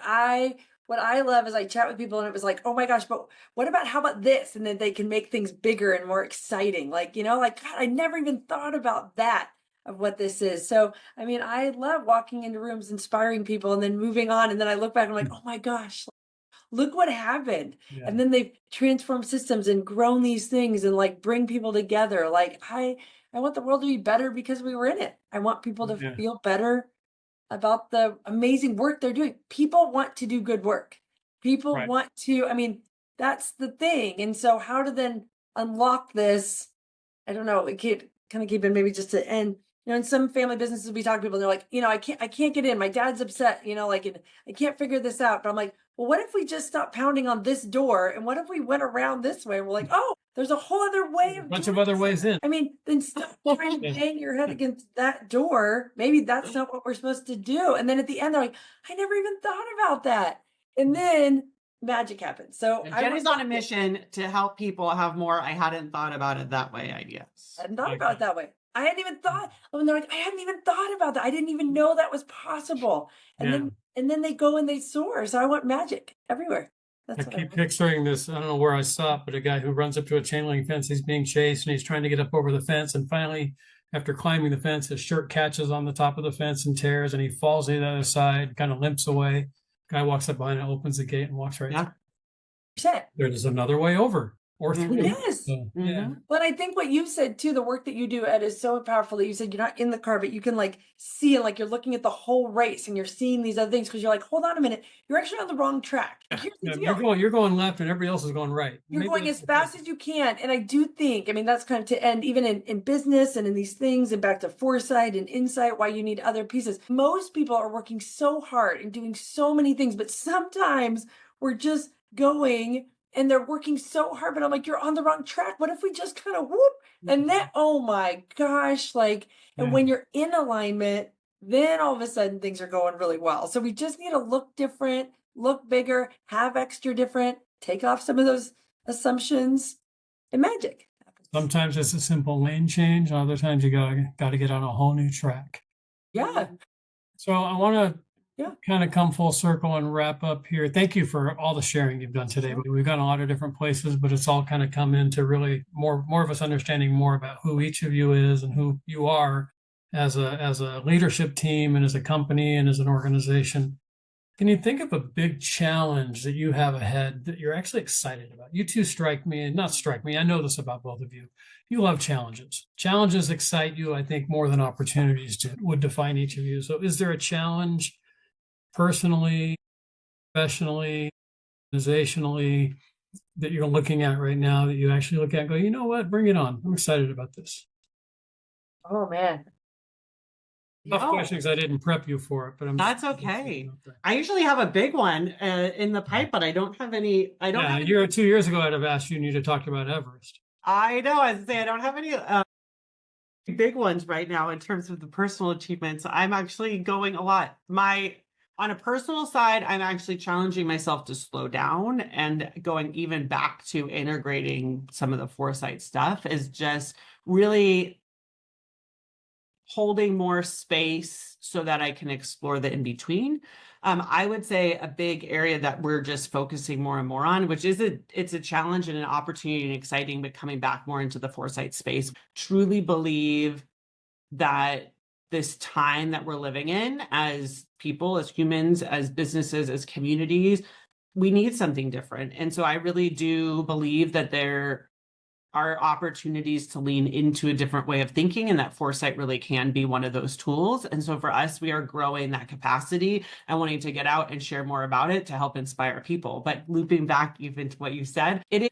what I love is I chat with people and it was like, oh my gosh, but what about how about this? And then they can make things bigger and more exciting. Like, you know, like God, I never even thought about that of what this is. So, I mean, I love walking into rooms, inspiring people and then moving on. And then I look back and I'm like, oh my gosh, look what happened. Yeah. And then they've transformed systems and grown these things and like bring people together. Like I want the world to be better because we were in it. I want people to feel better about the amazing work they're doing. People want to do good work. People want to, I mean, that's the thing. And so how to then unlock this, I don't know, it could kind of keep it maybe just to end. You know, in some family businesses, we talk to people and they're like, you know, I can't get in. My dad's upset, you know, like, and I can't figure this out. But I'm like, well, what if we just stop pounding on this door? And what if we went around this way? And we're like, oh, there's a whole other way of a bunch of other ways in. I mean, then stop trying to bang your head against that door. Maybe that's not what we're supposed to do. And then at the end, they're like, I never even thought about that. And then magic happens. So Jenny's on a mission to help people have more I hadn't thought about it that way ideas. I hadn't thought about it that way. I hadn't even thought, when they're like, I hadn't even thought about that. I didn't even know that was possible. And then they go and they soar. So I want magic everywhere. That's I keep picturing this. I don't know where I saw it, but a guy who runs up to a chain link fence, he's being chased and he's trying to get up over the fence. And finally, after climbing the fence, his shirt catches on the top of the fence and tears and he falls to the other side, kind of limps away. Guy walks up behind and opens the gate and walks right through. There's another way over. Or through. Yes. So, But I think what you said too, the work that you do, Ed, is so powerful that you said you're not in the car, but you can like see and like you're looking at the whole race and you're seeing these other things because you're like, hold on a minute, you're actually on the wrong track. Here's the deal. You're going left and everybody else is going right. You're going as fast as you can. And I do think, I mean, that's kind of to end even in business and in these things and back to foresight and insight, why you need other pieces. Most people are working so hard and doing so many things, but sometimes we're just going and they're working so hard, but I'm like, you're on the wrong track. What if we just kind of whoop? And then, oh my gosh, like, and when you're in alignment, then all of a sudden things are going really well. So we just need to look different, look bigger, have extra different, take off some of those assumptions, and magic happens. Sometimes it's a simple lane change. Other times you got to get on a whole new track. Yeah. So I want to kind of come full circle and wrap up here. Thank you for all the sharing you've done today. We've gone a lot of different places, but it's all kind of come into really more of us understanding more about who each of you is and who you are as a leadership team and as a company and as an organization. Can you think of a big challenge that you have ahead that you're actually excited about? You two not strike me. I know this about both of you. You love challenges. Challenges excite you, I think, more than opportunities would define each of you. So is there a challenge personally, professionally, organizationally that you're looking at right now that you actually look at and go, you know what, bring it on. I'm excited about this. Oh man. Tough question because I didn't prep you for it, but that's okay. I usually have a big one in the pipe, but I don't have any. I don't. Yeah, a year or 2 years ago, I'd have asked you and you to talk about Everest. I know. I say I don't have any big ones right now in terms of the personal achievements. I'm actually going a lot. On a personal side, I'm actually challenging myself to slow down, and going even back to integrating some of the foresight stuff is just really holding more space so that I can explore the in-between. I would say a big area that we're just focusing more and more on, which it's a challenge and an opportunity and exciting, but coming back more into the foresight space. Truly believe that this time that we're living in as people, as humans, as businesses, as communities, we need something different. And so I really do believe that there are opportunities to lean into a different way of thinking, and that foresight really can be one of those tools. And so for us, we are growing that capacity and wanting to get out and share more about it to help inspire people. But looping back even to what you said, it is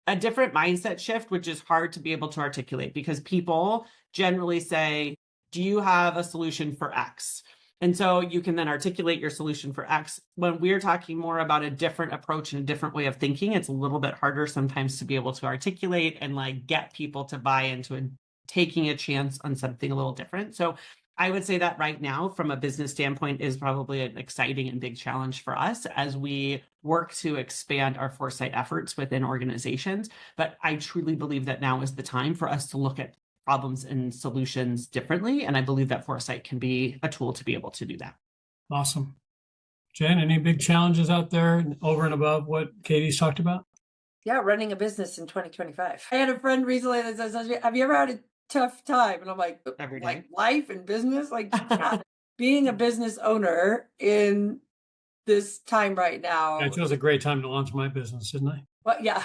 a different mindset shift, which is hard to be able to articulate because people generally say, do you have a solution for X? And so you can then articulate your solution for X. When we're talking more about a different approach and a different way of thinking, it's a little bit harder sometimes to be able to articulate and like get people to buy into taking a chance on something a little different. So I would say that right now, from a business standpoint, is probably an exciting and big challenge for us as we work to expand our foresight efforts within organizations. But I truly believe that now is the time for us to look at problems and solutions differently. And I believe that foresight can be a tool to be able to do that. Awesome. Jen, any big challenges out there over and above what Katie's talked about? Yeah, running a business in 2025. I had a friend recently that says, have you ever had a tough time? And I'm like, life and business? Like, being a business owner in this time right now. Yeah, it was a great time to launch my business, didn't I? Well, yeah.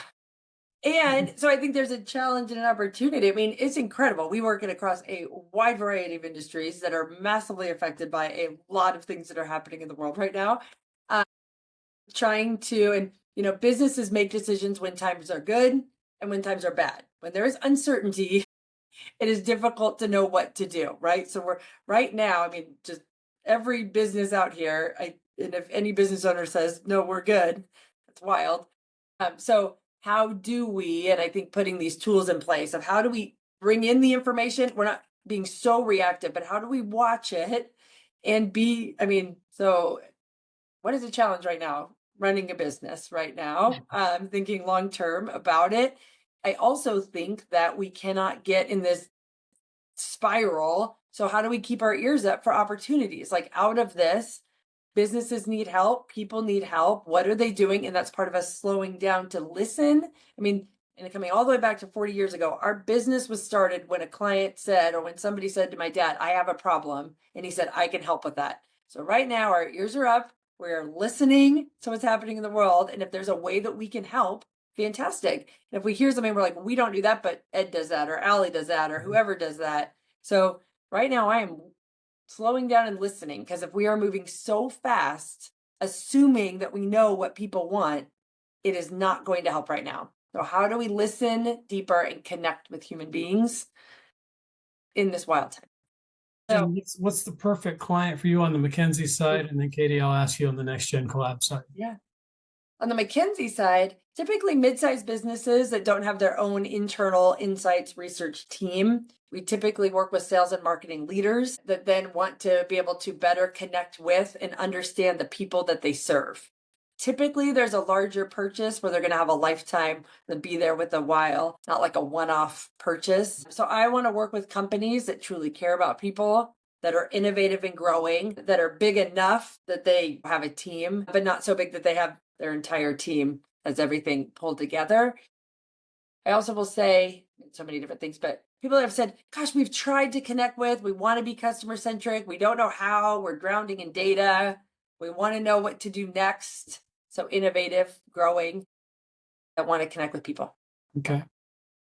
And so I think there's a challenge and an opportunity. I mean, it's incredible. We work across a wide variety of industries that are massively affected by a lot of things that are happening in the world right now. Businesses make decisions when times are good and when times are bad. When there is uncertainty, it is difficult to know what to do, right? So we're right now, I mean, just every business out here, and if any business owner says, no, we're good, that's wild. So how do we, and I think putting these tools in place of how do we bring in the information? We're not being so reactive, but how do we watch it and so what is the challenge right now? Running a business right now, thinking long-term about it. I also think that we cannot get in this spiral. So how do we keep our ears up for opportunities? Like out of this, businesses need help, people need help. What are they doing? And that's part of us slowing down to listen. I mean, and coming all the way back to 40 years ago, our business was started when a client said, or when somebody said to my dad, I have a problem. And he said, I can help with that. So right now our ears are up. We're listening to what's happening in the world. And if there's a way that we can help, fantastic. And if we hear something, we're like, we don't do that, but Ed does that, or Allie does that, or whoever does that. So right now I am slowing down and listening, because if we are moving so fast, assuming that we know what people want, it is not going to help right now. So how do we listen deeper and connect with human beings in this wild time? So what's the perfect client for you on the McKinsey side? And then Katie, I'll ask you on the Next Gen Collab side. Yeah. On the McKinsey side, typically mid-sized businesses that don't have their own internal insights research team. We typically work with sales and marketing leaders that then want to be able to better connect with and understand the people that they serve. Typically, there's a larger purchase where they're going to have a lifetime and be there with a while, not like a one-off purchase. So I want to work with companies that truly care about people, that are innovative and growing, that are big enough that they have a team, but not so big that they have their entire team as everything pulled together. I also will say so many different things, but people have said, gosh, we've tried to connect with, we want to be customer centric. We don't know how, we're drowning in data. We want to know what to do next. So innovative, growing, I want to connect with people. Okay.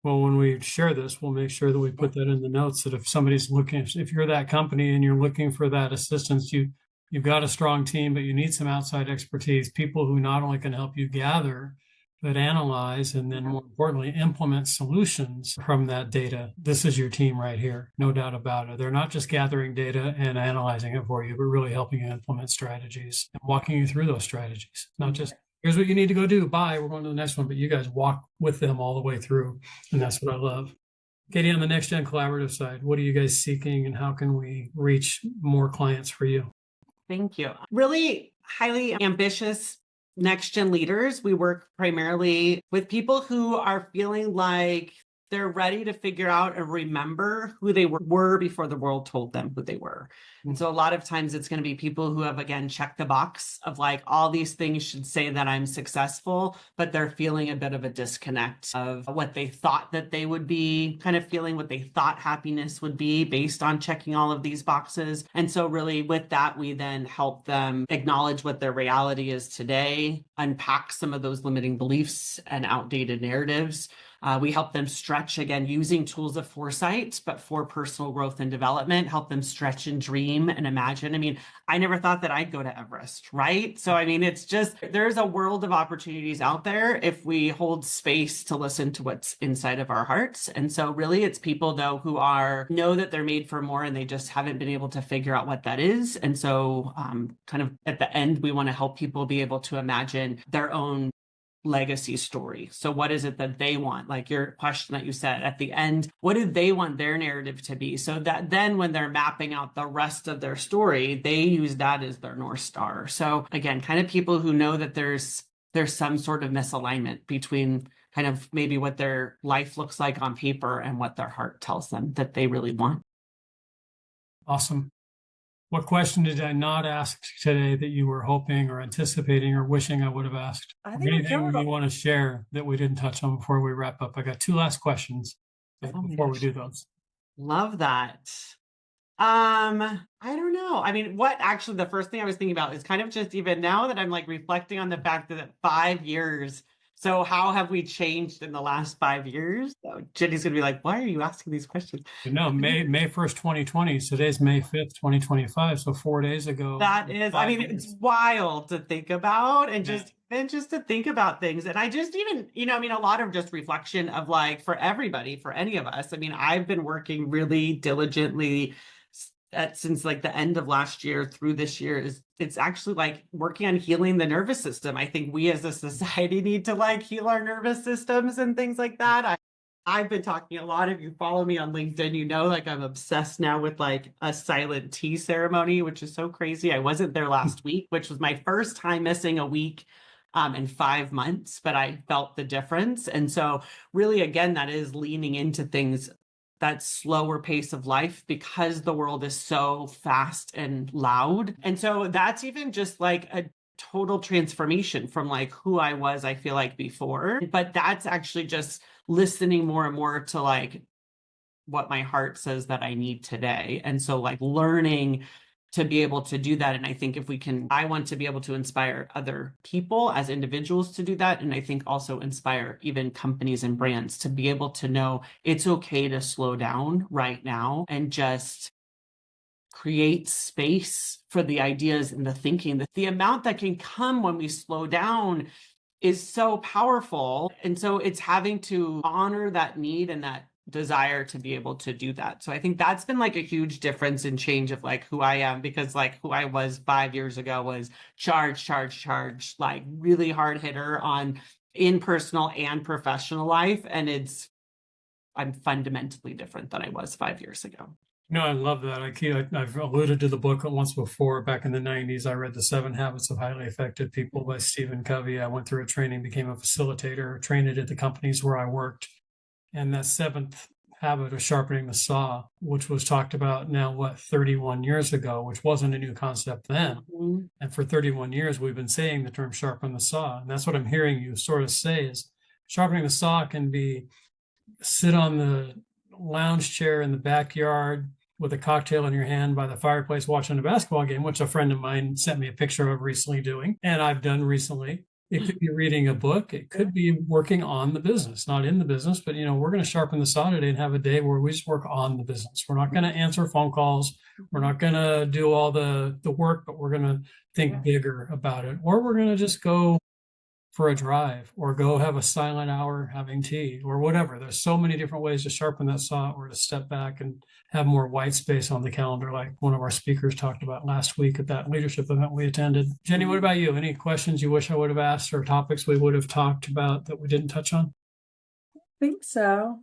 Well, when we share this, we'll make sure that we put that in the notes that if somebody's looking, if you're that company and you're looking for that assistance, you've got a strong team, but you need some outside expertise, people who not only can help you gather, but analyze and then more importantly, implement solutions from that data. This is your team right here, no doubt about it. They're not just gathering data and analyzing it for you, but really helping you implement strategies and walking you through those strategies, not just here's what you need to go do. Bye. We're going to the next one. But you guys walk with them all the way through. And that's what I love. Katie, on the Next Gen Collaborative side, what are you guys seeking and how can we reach more clients for you? Thank you. Really highly ambitious Next Gen leaders. We work primarily with people who are feeling like they're ready to figure out and remember who they were before the world told them who they were. And so a lot of times it's going to be people who have, again, checked the box of like, all these things should say that I'm successful, but they're feeling a bit of a disconnect of what they thought that they would be, kind of feeling what they thought happiness would be based on checking all of these boxes. And so really with that, we then help them acknowledge what their reality is today, unpack some of those limiting beliefs and outdated narratives. We help them stretch, again, using tools of foresight, but for personal growth and development, help them stretch and dream and imagine. I mean, I never thought that I'd go to Everest, right? So, I mean, it's just, there's a world of opportunities out there if we hold space to listen to what's inside of our hearts. And so really it's people though who know that they're made for more and they just haven't been able to figure out what that is. And so kind of at the end, we want to help people be able to imagine their own legacy story. So what is it that they want? Like your question that you said at the end, what do they want their narrative to be? So that then when they're mapping out the rest of their story, they use that as their North Star. So again, kind of people who know that there's some sort of misalignment between kind of maybe what their life looks like on paper and what their heart tells them that they really want. Awesome. What question did I not ask today that you were hoping or anticipating or wishing I would have asked? Anything you want to share that we didn't touch on before we wrap up? I got two last questions before we do those. Love that. I don't know. I mean, the first thing I was thinking about is kind of just even now that I'm like reflecting on the fact that 5 years. So how have we changed in the last 5 years? So Jenny's going to be like, why are you asking these questions? No, May 1st, 2020. Today's May 5th, 2025. So 4 days ago. That is, I mean, it's wild to think about and just to think about things. And I just even, I mean, a lot of just reflection of like, for everybody, for any of us, I mean, I've been working really diligently since like the end of last year through this year. It's actually like working on healing the nervous system. I think we as a society need to like heal our nervous systems and things like that. I've been talking, a lot of you follow me on LinkedIn, like I'm obsessed now with like a silent tea ceremony, which is so crazy. I wasn't there last week, which was my first time missing a week in 5 months, but I felt the difference. And so really, again, that is leaning into things, that slower pace of life, because the world is so fast and loud. And so that's even just like a total transformation from like who I was, I feel like before, but that's actually just listening more and more to like what my heart says that I need today. And so like learning to be able to do that. And I think I want to be able to inspire other people as individuals to do that. And I think also inspire even companies and brands to be able to know it's okay to slow down right now and just create space for the ideas and the thinking. The amount that can come when we slow down is so powerful. And so it's having to honor that need and that desire to be able to do that. So I think that's been like a huge difference in change of like who I am, because like who I was 5 years ago was charge, like really hard hitter in personal and professional life. And I'm fundamentally different than I was 5 years ago. No, I love that. I've alluded to the book once before. Back in the 90s, I read The 7 Habits of Highly Effective People by Stephen Covey. I went through a training, became a facilitator, trained it at the companies where I worked. And that seventh habit of sharpening the saw, which was talked about now, 31 years ago, which wasn't a new concept then. Mm-hmm. And for 31 years, we've been saying the term sharpen the saw. And that's what I'm hearing you sort of say is sharpening the saw can be sit on the lounge chair in the backyard with a cocktail in your hand by the fireplace watching a basketball game, which a friend of mine sent me a picture of recently doing, and I've done recently. It could be reading a book. It could be working on the business, not in the business, but we're going to sharpen the saw today and have a day where we just work on the business. We're not going to answer phone calls. We're not going to do all the work, but we're going to think bigger about it. Or we're going to just go for a drive or go have a silent hour having tea or whatever. There's so many different ways to sharpen that saw or to step back and have more white space on the calendar, like one of our speakers talked about last week at that leadership event we attended. Jenny, what about you? Any questions you wish I would have asked or topics we would have talked about that we didn't touch on? I think so.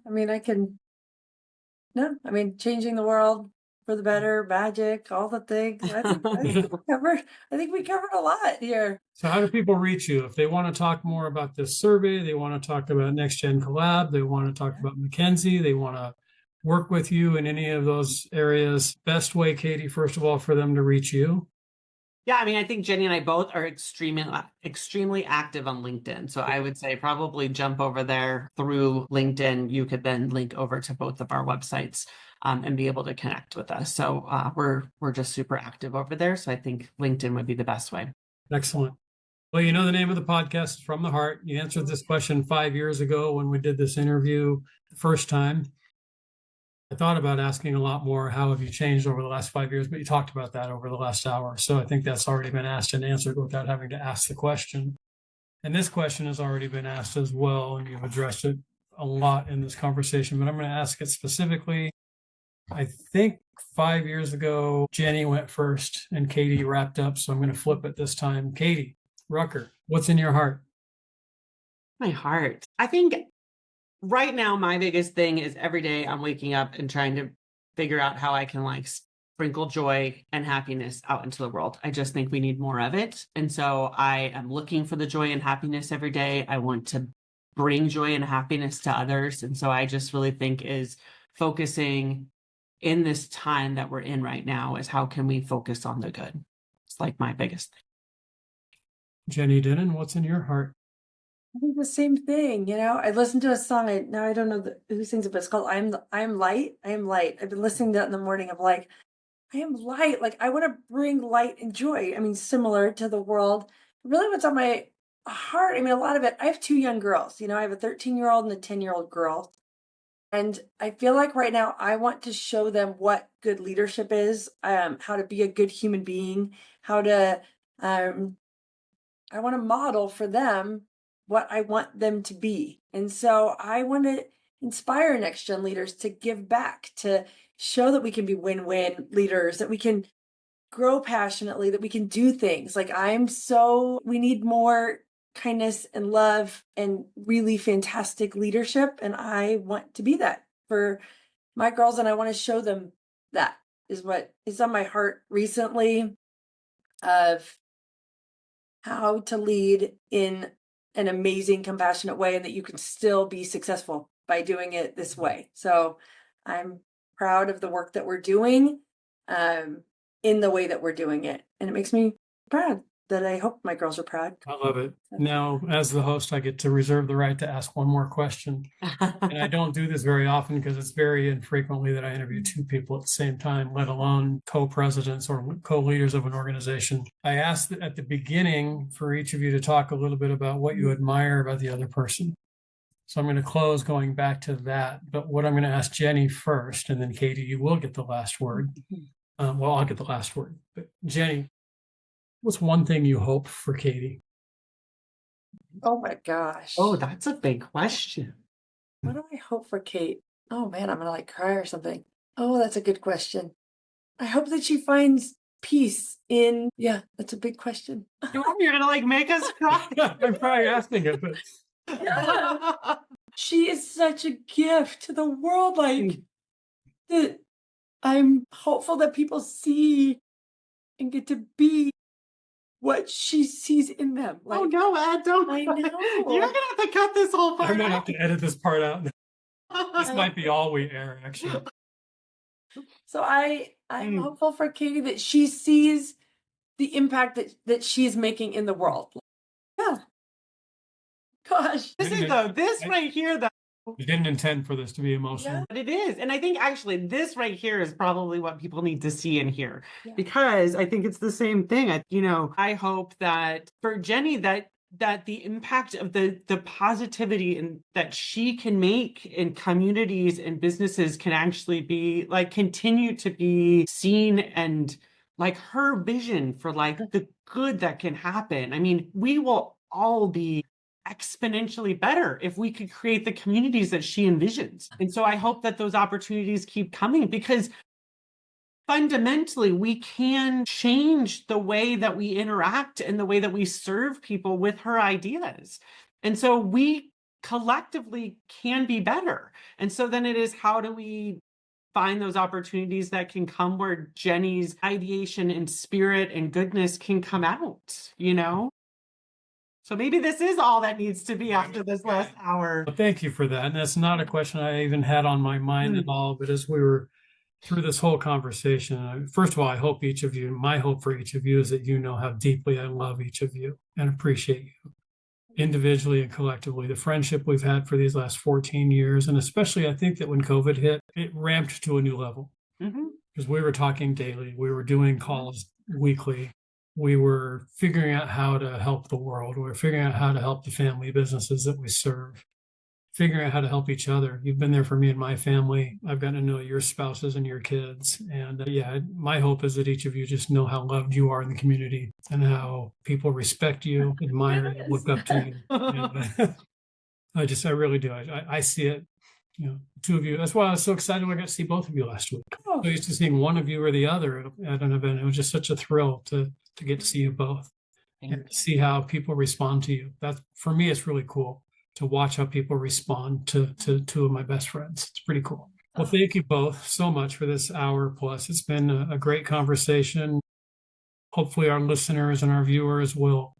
Changing the world for the better, magic, all the things. I think we covered a lot here. So how do people reach you? If they want to talk more about this survey, they want to talk about Next Gen Collab, they want to talk about McKinsey, they want to work with you in any of those areas, best way, Katie, first of all, for them to reach you? Yeah, I think Jenny and I both are extremely active on LinkedIn. So I would say probably jump over there through LinkedIn. You could then link over to both of our websites and be able to connect with us. So we're just super active over there. So I think LinkedIn would be the best way. Excellent. Well, the name of the podcast is From the Hart. You answered this question 5 years ago when we did this interview the first time. I thought about asking a lot more, how have you changed over the last 5 years? But you talked about that over the last hour. So I think that's already been asked and answered without having to ask the question. And this question has already been asked as well, and you've addressed it a lot in this conversation, but I'm going to ask it specifically. I think 5 years ago, Jenny went first and Katie wrapped up. So I'm going to flip it this time. Katie, Rucker, what's in your heart? My heart. I think right now, my biggest thing is every day I'm waking up and trying to figure out how I can sprinkle joy and happiness out into the world. I just think we need more of it. And so I am looking for the joy and happiness every day. I want to bring joy and happiness to others. And so I just really think is focusing in this time that we're in right now is how can we focus on the good? It's my biggest thing. Jenny Dinnen, what's in your heart? I think the same thing. I listened to a song. I don't know who sings it, but it's called I am light. I am light. I've been listening to that in the morning. I'm I am light. I want to bring light and joy. Similar to the world. Really what's on my heart. A lot of it, I have 2 young girls. I have a 13-year-old and a 10-year-old girl. And I feel like right now I want to show them what good leadership is, how to be a good human being, how to, I want to model for them what I want them to be. And so I want to inspire next gen leaders to give back, to show that we can be win-win leaders, that we can grow passionately, that we can do things. We need more kindness and love and really fantastic leadership. And I want to be that for my girls. And I want to show them that is what is on my heart recently, of how to lead in an amazing, compassionate way, and that you can still be successful by doing it this way. So I'm proud of the work that we're doing in the way that we're doing it. And it makes me proud. That I hope my girls are proud. I love it. Now, as the host, I get to reserve the right to ask one more question. And I don't do this very often because it's very infrequently that I interview 2 people at the same time, let alone co-presidents or co-leaders of an organization. I asked at the beginning for each of you to talk a little bit about what you admire about the other person. So I'm going to close going back to that. But what I'm going to ask Jenny first, and then Katie, you will get the last word. I'll get the last word. But Jenny, what's one thing you hope for Katie? Oh my gosh. Oh, that's a big question. What do I hope for Kate? Oh man, I'm gonna cry or something. Oh, that's a good question. I hope that she finds peace in, that's a big question. You're gonna make us cry. I'm probably asking it, but she is such a gift to the world. That I'm hopeful that people see and get to be what she sees in them. Oh no, Ed, don't. I know. You're gonna have to cut this whole part. I'm gonna have to edit this part out. This might be all we air, actually. So I'm hopeful for Katie that she sees the impact that she's making in the world. Yeah. Gosh. This right here, though. You didn't intend for this to be emotional. But it is. And I think actually this right here is probably what people need to see and hear, because I think it's the same thing. I hope that for Jenny, that the impact of the positivity and that she can make in communities and businesses can actually be like continue to be seen, and like her vision for like the good that can happen. I mean, we will all be exponentially better if we could create the communities that she envisions. And so I hope that those opportunities keep coming, because fundamentally we can change the way that we interact and the way that we serve people with her ideas. And so we collectively can be better. And so then it is, how do we find those opportunities that can come where Jenny's ideation and spirit and goodness can come out, So maybe this is all that needs to be after this last hour. Well, thank you for that. And that's not a question I even had on my mind at all. But as we were through this whole conversation, first of all, I hope each of you, my hope for each of you is that you know how deeply I love each of you and appreciate you individually and collectively. The friendship we've had for these last 14 years, and especially I think that when COVID hit, it ramped to a new level. Because we were talking daily, we were doing calls weekly. We were figuring out how to help the world. We were figuring out how to help the family businesses that we serve, figuring out how to help each other. You've been there for me and my family. I've gotten to know your spouses and your kids. And my hope is that each of you just know how loved you are in the community and how people respect you, admire you, look up to you. And, I really do. I see it. Two of you. That's why I was so excited when I got to see both of you last week. So used to seeing one of you or the other at an event. It was just such a thrill to get to see you both and see how people respond to you. That, for me, it's really cool to watch how people respond to two of my best friends. It's pretty cool. Well, thank you both so much for this hour plus. It's been a great conversation. Hopefully our listeners and our viewers will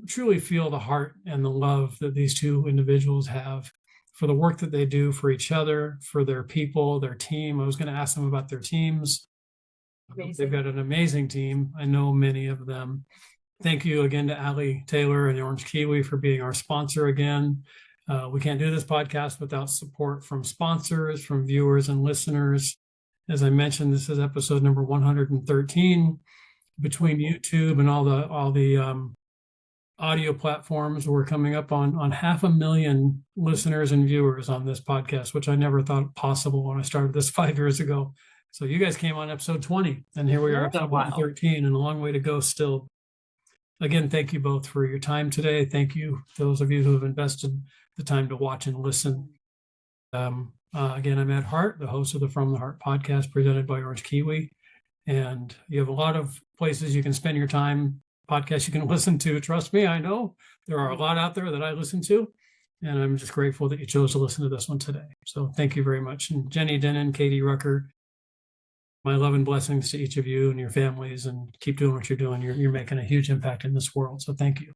truly feel the heart and the love that these two individuals have for the work that they do for each other, for their people, their team. I was going to ask them about their teams. Amazing. They've got an amazing team. I know many of them. Thank you again to Allie Taylor and the Orange Kiwi for being our sponsor again. We can't do this podcast without support from sponsors, from viewers and listeners. As I mentioned, this is episode number 113. Between YouTube and all the audio platforms, we're coming up on 500,000 listeners and viewers on this podcast, which I never thought possible when I started this 5 years ago. So you guys came on episode 20, and here we are, episode 113, and a long way to go still. Again, thank you both for your time today. Thank you, those of you who have invested the time to watch and listen. Again, I'm Ed Hart, the host of the From the Hart podcast presented by Orange Kiwi. And you have a lot of places you can spend your time, podcasts you can listen to. Trust me, I know there are a lot out there that I listen to. And I'm just grateful that you chose to listen to this one today. So thank you very much. And Jenny, Dinnen, Katie, Rucker, my love and blessings to each of you and your families, and keep doing what you're doing. You're making a huge impact in this world. So thank you.